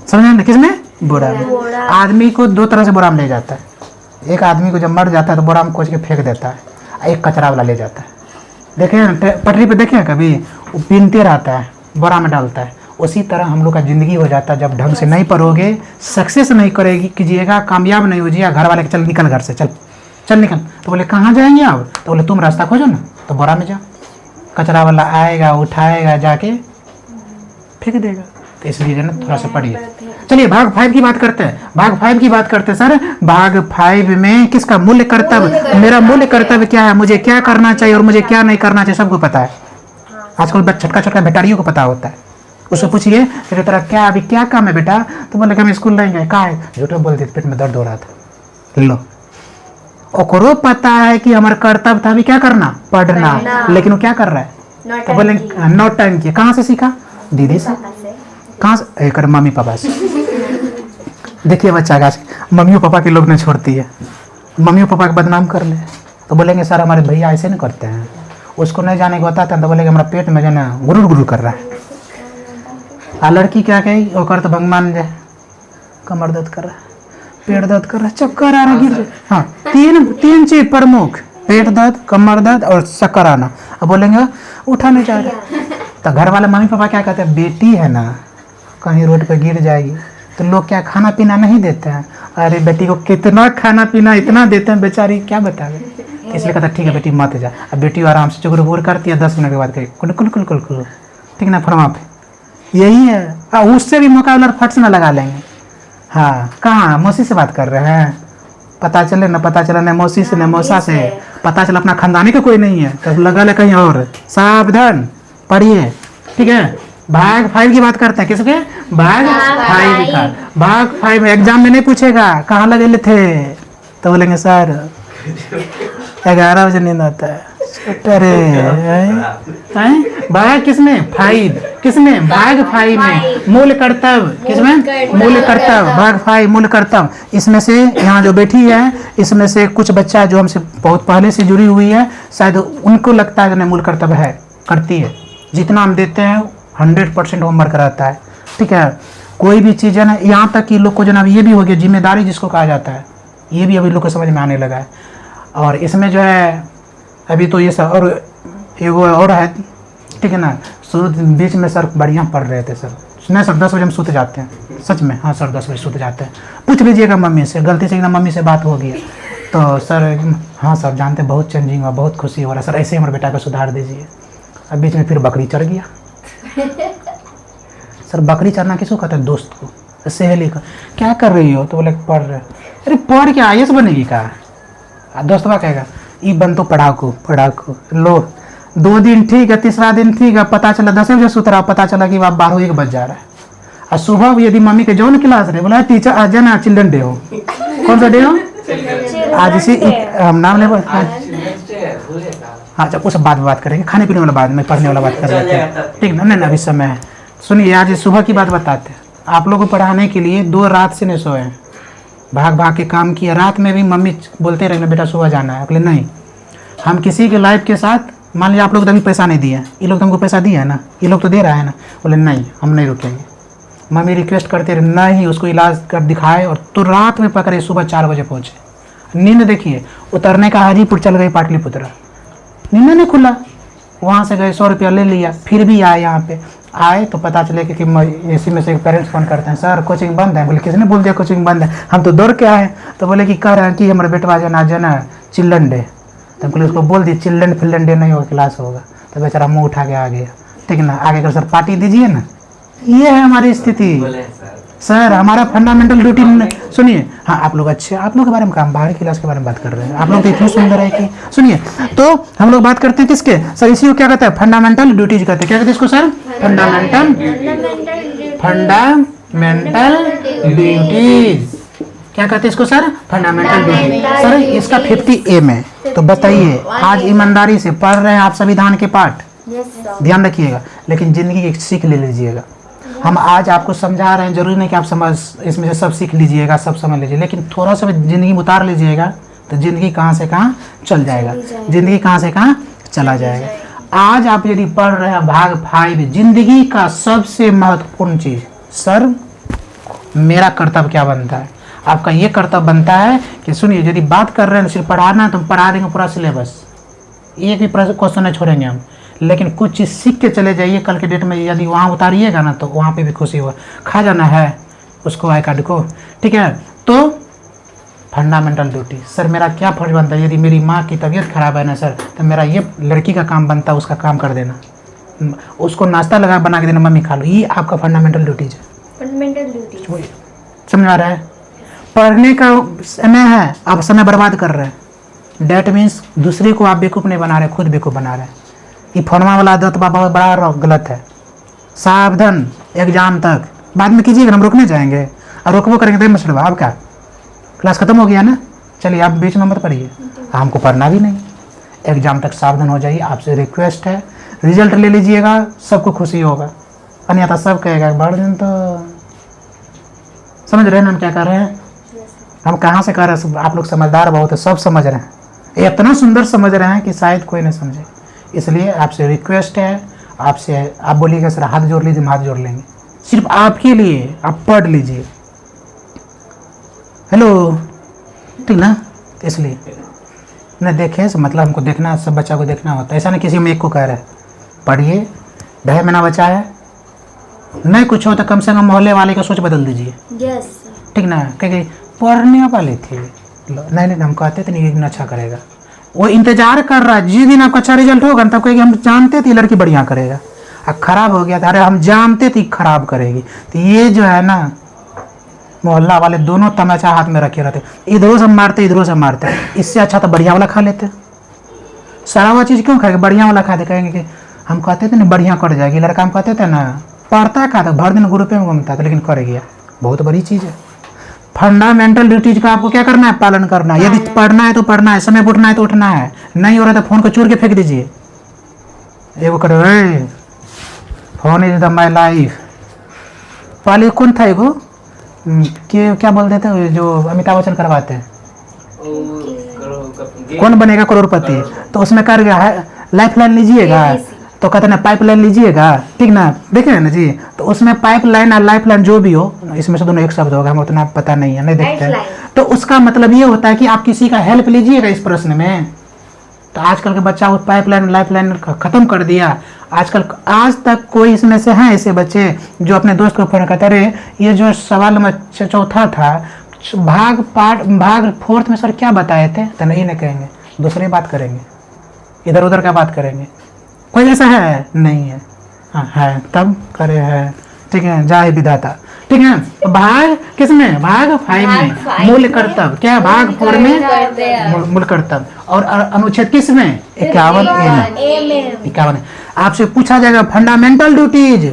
समझे किस में, बोरा में। आदमी को 2 तरह से बोरा में ले जाता है, एक आदमी को जब मर जाता है तो बोरा में कोच के फेंक देता है, एक कचरा वाला ले जाता है। देखें पटरी पे देखें कभी, वो पीनते रहता है, बोरा में डालता है। उसी तरह हम लोग का ज़िंदगी हो जाता है, जब ढंग से नहीं पढ़ोगे, सक्सेस नहीं करेगी कीजिएगा, कामयाब नहीं हो जाइएगा, घर वाले के चल निकल घर से, चल निकल, तो बोले कहाँ जाएंगे आप, तो बोले तुम रास्ता खोजो ना, तो बोरा में जाओ, कचरा वाला आएगा उठाएगा जाके फेंक देगा। तो इसलिए ना थोड़ा सा पढ़िए। चलिए भाग 5 की बात करते हैं, भाग 5 की बात करते हैं सर। भाग 5 में किसका मूल्य कर्तव्य, मेरा मूल्य कर्तव्य क्या है, मुझे क्या करना चाहिए और मुझे क्या नहीं करना चाहिए, सबको पता है। आजकल छोटका छोटका बेटारियों को पता होता है। उससे पूछिए फिर तेरा क्या अभी क्या काम है बेटा, तो बोले कि हम स्कूल नहीं गए। कहा है? झूठे बोलते पेट में दर्द हो रहा था। लो, ओकरो पता है कि हमारा कर्तव्य था अभी क्या करना, पढ़ना, लेकिन वो क्या कर रहा है? तो बोले नौटंकी। कहाँ से सीखा? दीदी से। कहाँ से? एक मम्मी पापा से। देखिए बच्चा का मम्मी और पापा के लोग नहीं छोड़ती है, मम्मी और पापा को बदनाम कर ले तो बोलेंगे सर हमारे भैया ऐसे नहीं करते हैं। उसको नहीं जाने को बताते हैं तो बोलेंगे हमारा पेट में जो ना गुरुर गुरुर कर रहा है। आ लड़की क्या कही? वो कर तो भगवान जाए, कमर दर्द कर रहा है, पेट दर्द कर रहा है, चक्कर आ रहा है, गिर जाए। हाँ, तीन चीज प्रमुख, पेट दर्द, कमर दर्द और चक्कर आना। अब बोलेंगे उठा नहीं जा रहा, तो घर वाले मम्मी पापा क्या कहते हैं? बेटी है ना, कहीं रोड पे गिर जाएगी तो लोग क्या खाना पीना नहीं देते हैं? अरे बेटी को कितना खाना पीना इतना देते हैं, बेचारी क्या बतावे। इसलिए कहता ठीक है बेटी मत जा। अब बेटी आराम से चुगुर बुर करती है, 10 मिनट के बाद कही कुल कुल कुल कुल कुल, ठीक ना, फरमा पे यही है। उससे भी मुकाबला फट से ना लगा लेंगे। हाँ, कहाँ मौसी से बात कर रहे हैं, पता चले ना, पता चला न मौसी से न मौसा से, पता चला अपना खानदानी का कोई नहीं है तो लगा ले कहीं और। सावधान, पढ़िए, ठीक है। भाग 5 की बात करते हैं, किसके? भाग 5 का। भाग 5 एग्जाम में नहीं पूछेगा कहाँ लगे थे, तो बोलेंगे सर 11 बजे नींद आता है। अरे भाग किसमें? 5 किसमें? भाग 5 में मूल कर्तव्य, किसमें? मूल कर्तव्य, भाग 5 मूल कर्तव्य। इसमें से यहाँ जो बैठी है इसमें से कुछ बच्चा जो हमसे बहुत पहले से जुड़ी हुई है, शायद उनको लगता है कि मूल कर्तव्य है, करती है। जितना हम देते हैं 100% होमवर्क रहता है, ठीक है। कोई भी चीज़ है ना, यहाँ तक कि लोग को जो ना ये भी हो गया जिम्मेदारी जिसको कहा जाता है, ये भी अभी लोग को समझ में आने लगा है। और इसमें जो है अभी तो ये सब, और एगो और है, ठीक है ना। शुरू बीच में सर बढ़िया पढ़ रहे थे सर, नहीं सर 10 बजे हम सोते जाते हैं, सच में। हाँ सर 10 बजे सोते जाते हैं, पूछ लीजिएगा मम्मी से, गलती से एकदम मम्मी से बात हो गई तो सर हाँ सर जानते बहुत चेंजिंग हुआ, बहुत खुशी हो रहा है सर, ऐसे हमारे बेटा को सुधार दीजिए। अब बीच में फिर बकरी चढ़ गया। सर बकरी चढ़ना किसको कहते हैं? दोस्त को, सहेली का। क्या कर रही हो? तो बोले पढ़ रहे। अरे पढ़ के IAS बनेगी का? दोस्तवा कहेगा ये बन तो पढ़ाकू पढ़ाकू। लो 2 दिन ठीक है, तीसरा दिन ठीक है, पता चला 10 बजे सुत रहा, पता चला कि आप 12-1 बज जा रहा है। और सुबह यदि मम्मी के जौन क्लास रहे, बोला टीचर आज ना चिल्ड्रन डे हो। कौन सा डे हो? आज इसी नाम ले। हाँ जब वो सब बात करेंगे, खाने पीने वाला बाद में, पढ़ने वाला बात कर रहे थे, ठीक ना। नहीं अभी समय है, सुनिए आज सुबह की बात बताते हैं। आप लोगों को पढ़ाने के लिए 2 रात से नहीं सोए, भाग भाग के काम किया। रात में भी मम्मी बोलते रहे बेटा सुबह जाना है, बोले नहीं। हम किसी के लाइफ के साथ, मान लीजिए आप लोग तो अभी पैसा नहीं दिए, ये लोग तो हमको पैसा दिया है ना, ये लोग तो दे रहा है ना, बोले नहीं हम नहीं रुकेंगे। मम्मी रिक्वेस्ट करते रहे, नहीं उसको इलाज कर दिखाए, और तो रात में पकड़े सुबह 4 बजे पहुँचे। नींद देखिए, उतरने का हाजीपुर चल गई पाटलिपुत्र, नींद नहीं खुला, वहाँ से गए 100 रुपया ले लिया, फिर भी आए। यहाँ पे आए तो पता चले कि इसी में से पेरेंट्स फोन करते हैं, सर कोचिंग बंद है। बोले किसने बोल दिया कोचिंग बंद है? हम तो दौड़ के आए। तो बोले कि कह रहे हैं कि हमारे बेटवा जो ना चिल्ड्रन डे। तो हम बोले उसको बोल दी चिल्ड्रन डे नहीं होगा, क्लास होगा। तो बेचारा मुँह उठा के आ गया, ठीक ना। आगे कर सर पार्टी दीजिए ना, ये है हमारी स्थिति। सर हमारा फंडामेंटल ड्यूटी, सुनिए। हाँ आप लोग अच्छे, आप लोग के बारे में काम, बाहर क्लास के बारे में बात कर रहे हैं, आप लोग तो इतने सुंदर है कि सुनिए। तो हम लोग बात करते हैं किसके? सर इसी को क्या कहते हैं? फंडामेंटल ड्यूटीज कहते हैं। क्या कहते हैं इसको सर? Fundamental duties. क्या कहते हैं इसको सर? Fundamental duties. सर इसका 50 में, तो बताइए आज ईमानदारी से पढ़ रहे हैं आप संविधान के पाठ, ध्यान रखिएगा, लेकिन जिंदगी की सीख ले लीजिएगा। हम आज आपको समझा रहे हैं, जरूरी नहीं कि आप समझ इसमें से सब सीख लीजिएगा, सब समझ लीजिए, लेकिन थोड़ा सा ज़िंदगी में उतार लीजिएगा तो ज़िंदगी कहाँ से कहाँ चल जाएगा, ज़िंदगी कहाँ से कहाँ चला जाएगा। आज आप यदि पढ़ रहे हैं भाग 5, जिंदगी का सबसे महत्वपूर्ण चीज़, सर मेरा कर्तव्य क्या बनता है? आपका ये कर्तव्य बनता है कि सुनिए, यदि बात कर रहे हैं सिर्फ पढ़ाना है तो हम पढ़ा देंगे पूरा सिलेबस, एक भी क्वेश्चन नहीं छोड़ेंगे हम, लेकिन कुछ चीज़ सीख के चले जाइए। कल के डेट में यदि वहाँ उतारिएगा ना तो वहाँ पे भी खुशी होगा। खा जाना है उसको आई कार्ड को, ठीक है। तो फंडामेंटल ड्यूटी, सर मेरा क्या फर्ज बनता है? यदि मेरी माँ की तबीयत खराब है ना सर, तो मेरा ये लड़की का काम बनता है उसका काम कर देना, उसको नाश्ता लगा बना के देना, मम्मी खा लो, ये आपका फंडामेंटल ड्यूटीज है। फंडामेंटल ड्यूटी समझ आ रहा है? पढ़ने का समय है, आप समय बर्बाद कर रहे हैं। डैट मीन्स दूसरे को आप बेवकूफ़ नहीं बना रहे, खुद बेवकूफ़ बना रहे हैं। ये फोनमा वाला आदत बहुत बड़ा गलत है। सावधान एग्जाम तक, बाद में कीजिएगा, हम रोकने जाएंगे और रोकबो करेंगे तो मसला अब क्या, क्लास खत्म हो गया ना, चलिए आप बीच में मत पढ़िए, हमको पढ़ना भी नहीं। एग्जाम तक सावधान हो जाइए, आपसे रिक्वेस्ट है। रिजल्ट ले लीजिएगा, सबको खुशी होगा, अन्यथा सब कहेगा बड़ दिन तो। समझ रहे हैं ना हम क्या कर रहे हैं? हम कहाँ से कर रहे हैं? आप लोग समझदार बहुत है, सब समझ रहे हैं, इतना सुंदर समझ रहे हैं कि शायद कोई नहीं समझे। इसलिए आपसे रिक्वेस्ट है, आपसे आप बोलिएगा सर हाथ जोड़ लीजिए, हम हाथ जोड़ लेंगे, सिर्फ आपके लिए। आप पढ़ लीजिए, हेलो, ठीक ना? इसलिए न देखे से मतलब हमको देखना, सब बच्चा को देखना होता है, ऐसा नहीं किसी में एक को कह रहे हैं। पढ़िए, 2.5 महीना बचा है, नहीं कुछ हो तो कम से कम मोहल्ले वाले का सोच बदल दीजिए, यस ठीक ना? क्योंकि पढ़ने वाले थे, नहीं हम कहते थे नहीं एक दिन अच्छा करेगा, वो इंतजार कर रहा है, जिस दिन आपका अच्छा रिजल्ट होगा तब कहेगी हम जानते थे लड़की बढ़िया करेगा, अब खराब हो गया था, अरे हम जानते थे खराब करेगी। तो ये जो है ना, मोहल्ला वाले दोनों तमाचा हाथ में रखे रहते, इधरों से मारते इधरों से मारते, इससे अच्छा तो बढ़िया वाला खा लेते। सारा वो चीज़ क्यों खाएगा, बढ़िया वाला खाते, कहेंगे कि हम कहते थे ना बढ़िया कर जाएगी लड़का, हम कहते थे ना पढ़ता खाता भर दिन ग्रुप में घूमता था, लेकिन कर गया, बहुत बड़ी चीज़ है। फंडामेंटल ड्यूटीज का आपको क्या करना है, पालन करना है। यदि पढ़ना है तो पढ़ना है, समय पर उठना है तो उठना है, नहीं हो रहा तो फोन को चूर के फेंक दीजिए। एगो करो phone is the my life. पहले कौन था एगो क्या बोलते थे जो अमिताभ बच्चन करवाते हैं, कौन बनेगा करोड़पति, तो उसमें कर गया है लाइफ लाइन लीजिएगा, तो कहते ना पाइप लाइन लीजिएगा, ठीक ना, देखे ना जी। तो उसमें पाइप लाइन और लाइफ लाइन जो भी हो, इसमें से दोनों एक शब्द होगा, हमें उतना पता नहीं है, नहीं देखते हैं। तो उसका मतलब ये होता है कि आप किसी का हेल्प लीजिएगा इस प्रश्न में। तो आजकल के बच्चा उस पाइप लाइन लाइफ लाइन खत्म कर दिया। आजकल आज तक कोई इसमें से हैं ऐसे बच्चे जो अपने दोस्त को फोन करते, अरे ये जो सवाल नंबर 4 था, भाग 4 में सर क्या बताए थे, तो नहीं ना कहेंगे, दूसरी बात करेंगे, इधर उधर का बात करेंगे। कोई ऐसा है नहीं है, हाँ है तब करे है, ठीक है, जाए विधाता, ठीक है। भाग किसमें, भाग 5 में मूल कर्तव्य, क्या भाग 4 में मूल कर्तव्य, और अनुच्छेद किस में 51 में 51। आपसे पूछा जाएगा fundamental duties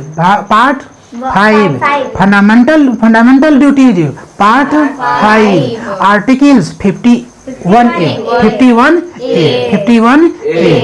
part 5, fundamental duties part 5, articles 51A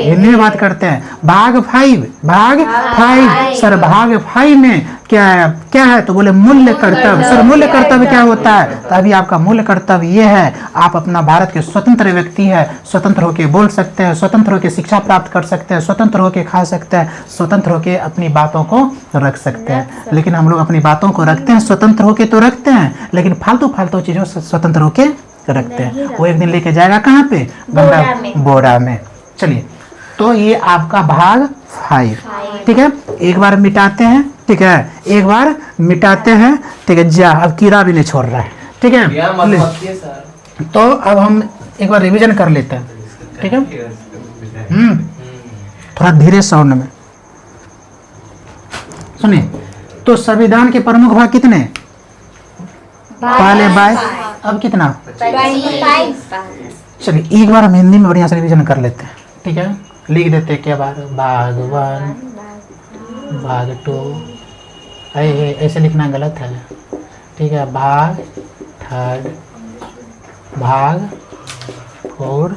Hindi में बात करते हैं। भाग 5 सर भाग 5 में क्या है तो बोले मूल्य कर्तव्य। सर मूल्य कर्तव्य क्या होता है, तो अभी आपका मूल्य कर्तव्य ये है, आप अपना भारत के स्वतंत्र व्यक्ति है, स्वतंत्र होकर बोल सकते हैं, स्वतंत्र होकर शिक्षा प्राप्त कर सकते हैं, स्वतंत्र होकर खा सकते हैं, स्वतंत्र होकर अपनी बातों को रख सकते हैं। लेकिन हम लोग अपनी बातों को रखते हैं, स्वतंत्र होकर तो रखते हैं, लेकिन फालतू चीज़ों से स्वतंत्र होकर रखते हैं। वो एक दिन लेके जाएगा कहाँ पे, बोरा में। चलिए, तो ये आपका भाग 5, ठीक है। एक बार मिटाते हैं, ठीक है, एक बार मिटाते हैं, ठीक है। जा अब कीड़ा भी नहीं छोड़ रहा है, ठीक है। तो अब हम एक बार रिवीजन कर लेते हैं, ठीक है। थोड़ा धीरे साउंड में सुनिए। तो संविधान के प्रमुख भाग कितने, पहले 22, अब कितना, 25। चलिए एक बार हम हिंदी में बढ़िया से रिवीजन कर लेते हैं, ठीक है। लिख देते हैं क्या बार, भाग 1 भाग 2, ऐसे लिखना गलत है, ठीक है। भाग 3 भाग 4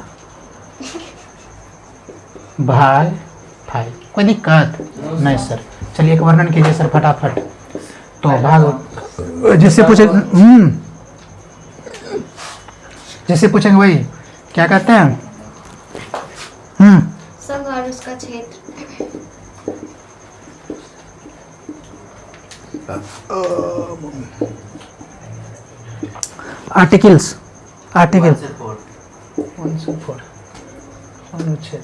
भाग 5। कोई दिक्कत नहीं सर। चलिए एक वर्णन कीजिए सर फटाफट। तो भाग जिससे पूछेंगे वही क्या कहते हैं, संघ और उसका क्षेत्र। आर्टिकल्स 1 से 4 अनुच्छेद।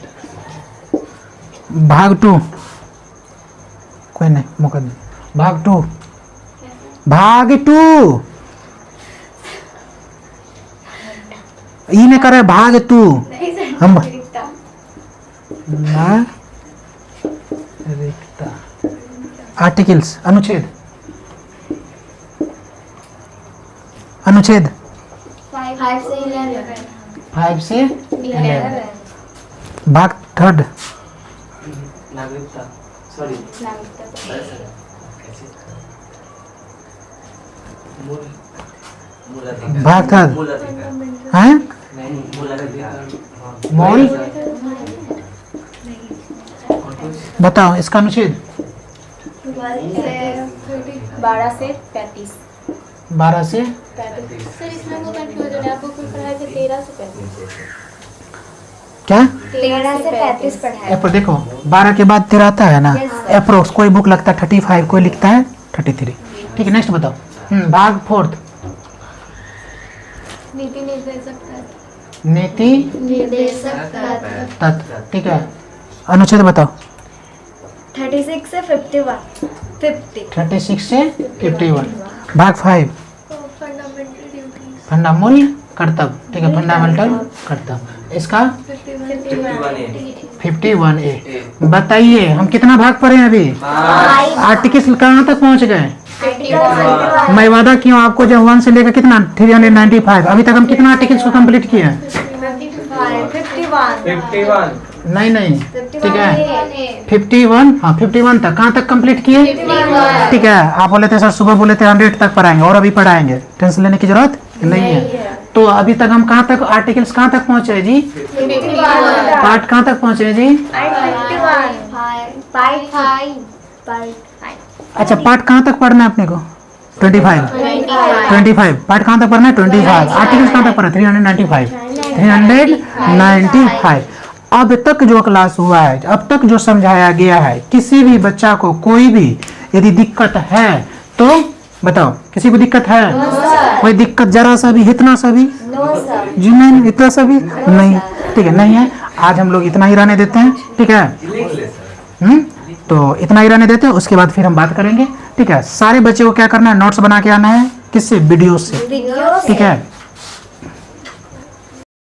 भाग 2 कोई नहीं मुकदमा। भाग 2 ये नहीं करे, भाग 2 हम आर्टिकल्स अनुच्छेद 5 से 11। भाग 3 नागरिकता सॉरी भाग था हैं मॉल बताओ इसका अनुच्छेद 12 से 35 12 से सर इसमें वो कंफ्यूजन है आपको कोई पढ़ाया था 13 से 35 क्या 13 से 35 पढ़ाया पर देखो 12 के बाद 13 आता है ना अप्रोक्स कोई बुक लगता है 35 कोई लिखता है 33 ठीक है नेक्स्ट बताओ भाग 4 नीति निर्देशक नीति निर्देशक तत्व ठीक है अनुच्छेद बताओ 36 से 51 50 36 से 51 भाग 5 फंडामेंटल ड्यूटीज फंडामूल कर्तव्य ठीक है फंडामेंटल कर्तव्य इसका 51A बताइए हम कितना भाग पढ़े हैं अभी आर्टिकल कहाँ तक पहुँच गए मैं वादा किया हूँ आपको जब 1 से लेकर कितना 395 अभी तक हम कितना आर्टिकल्स को कंप्लीट किए हैं 51 नहीं ठीक है 51 हाँ 51 तक कहाँ तक कंप्लीट किए ठीक है आप बोले थे सर सुबह बोले थे 100 तक पढ़ाएंगे और अभी पढ़ाएंगे टेंशन लेने की जरूरत नहीं है तो अभी तक हम कहाँ तक आर्टिकल्स कहाँ तक पहुँचे जी पार्ट कहाँ तक पहुँचे जी अच्छा पार्ट कहाँ तक पढ़ना है अपने को 25 पार्ट कहाँ तक पढ़ना है 25 आर्टिकल्स कहाँ तक पढ़ना 395 अब तक जो क्लास हुआ है अब तक जो समझाया गया है किसी भी बच्चा को कोई भी यदि दिक्कत है तो बताओ किसी को दिक्कत है कोई दिक्कत जरा सा भी इतना सा भी जी नहीं इतना सा भी नहीं ठीक है नहीं है आज हम लोग इतना ही रहने देते हैं ठीक है तो इतना ही रहने देते हैं उसके बाद फिर हम बात करेंगे ठीक है सारे बच्चे को क्या करना है नोट्स बना के आना है किससे वीडियो से ठीक है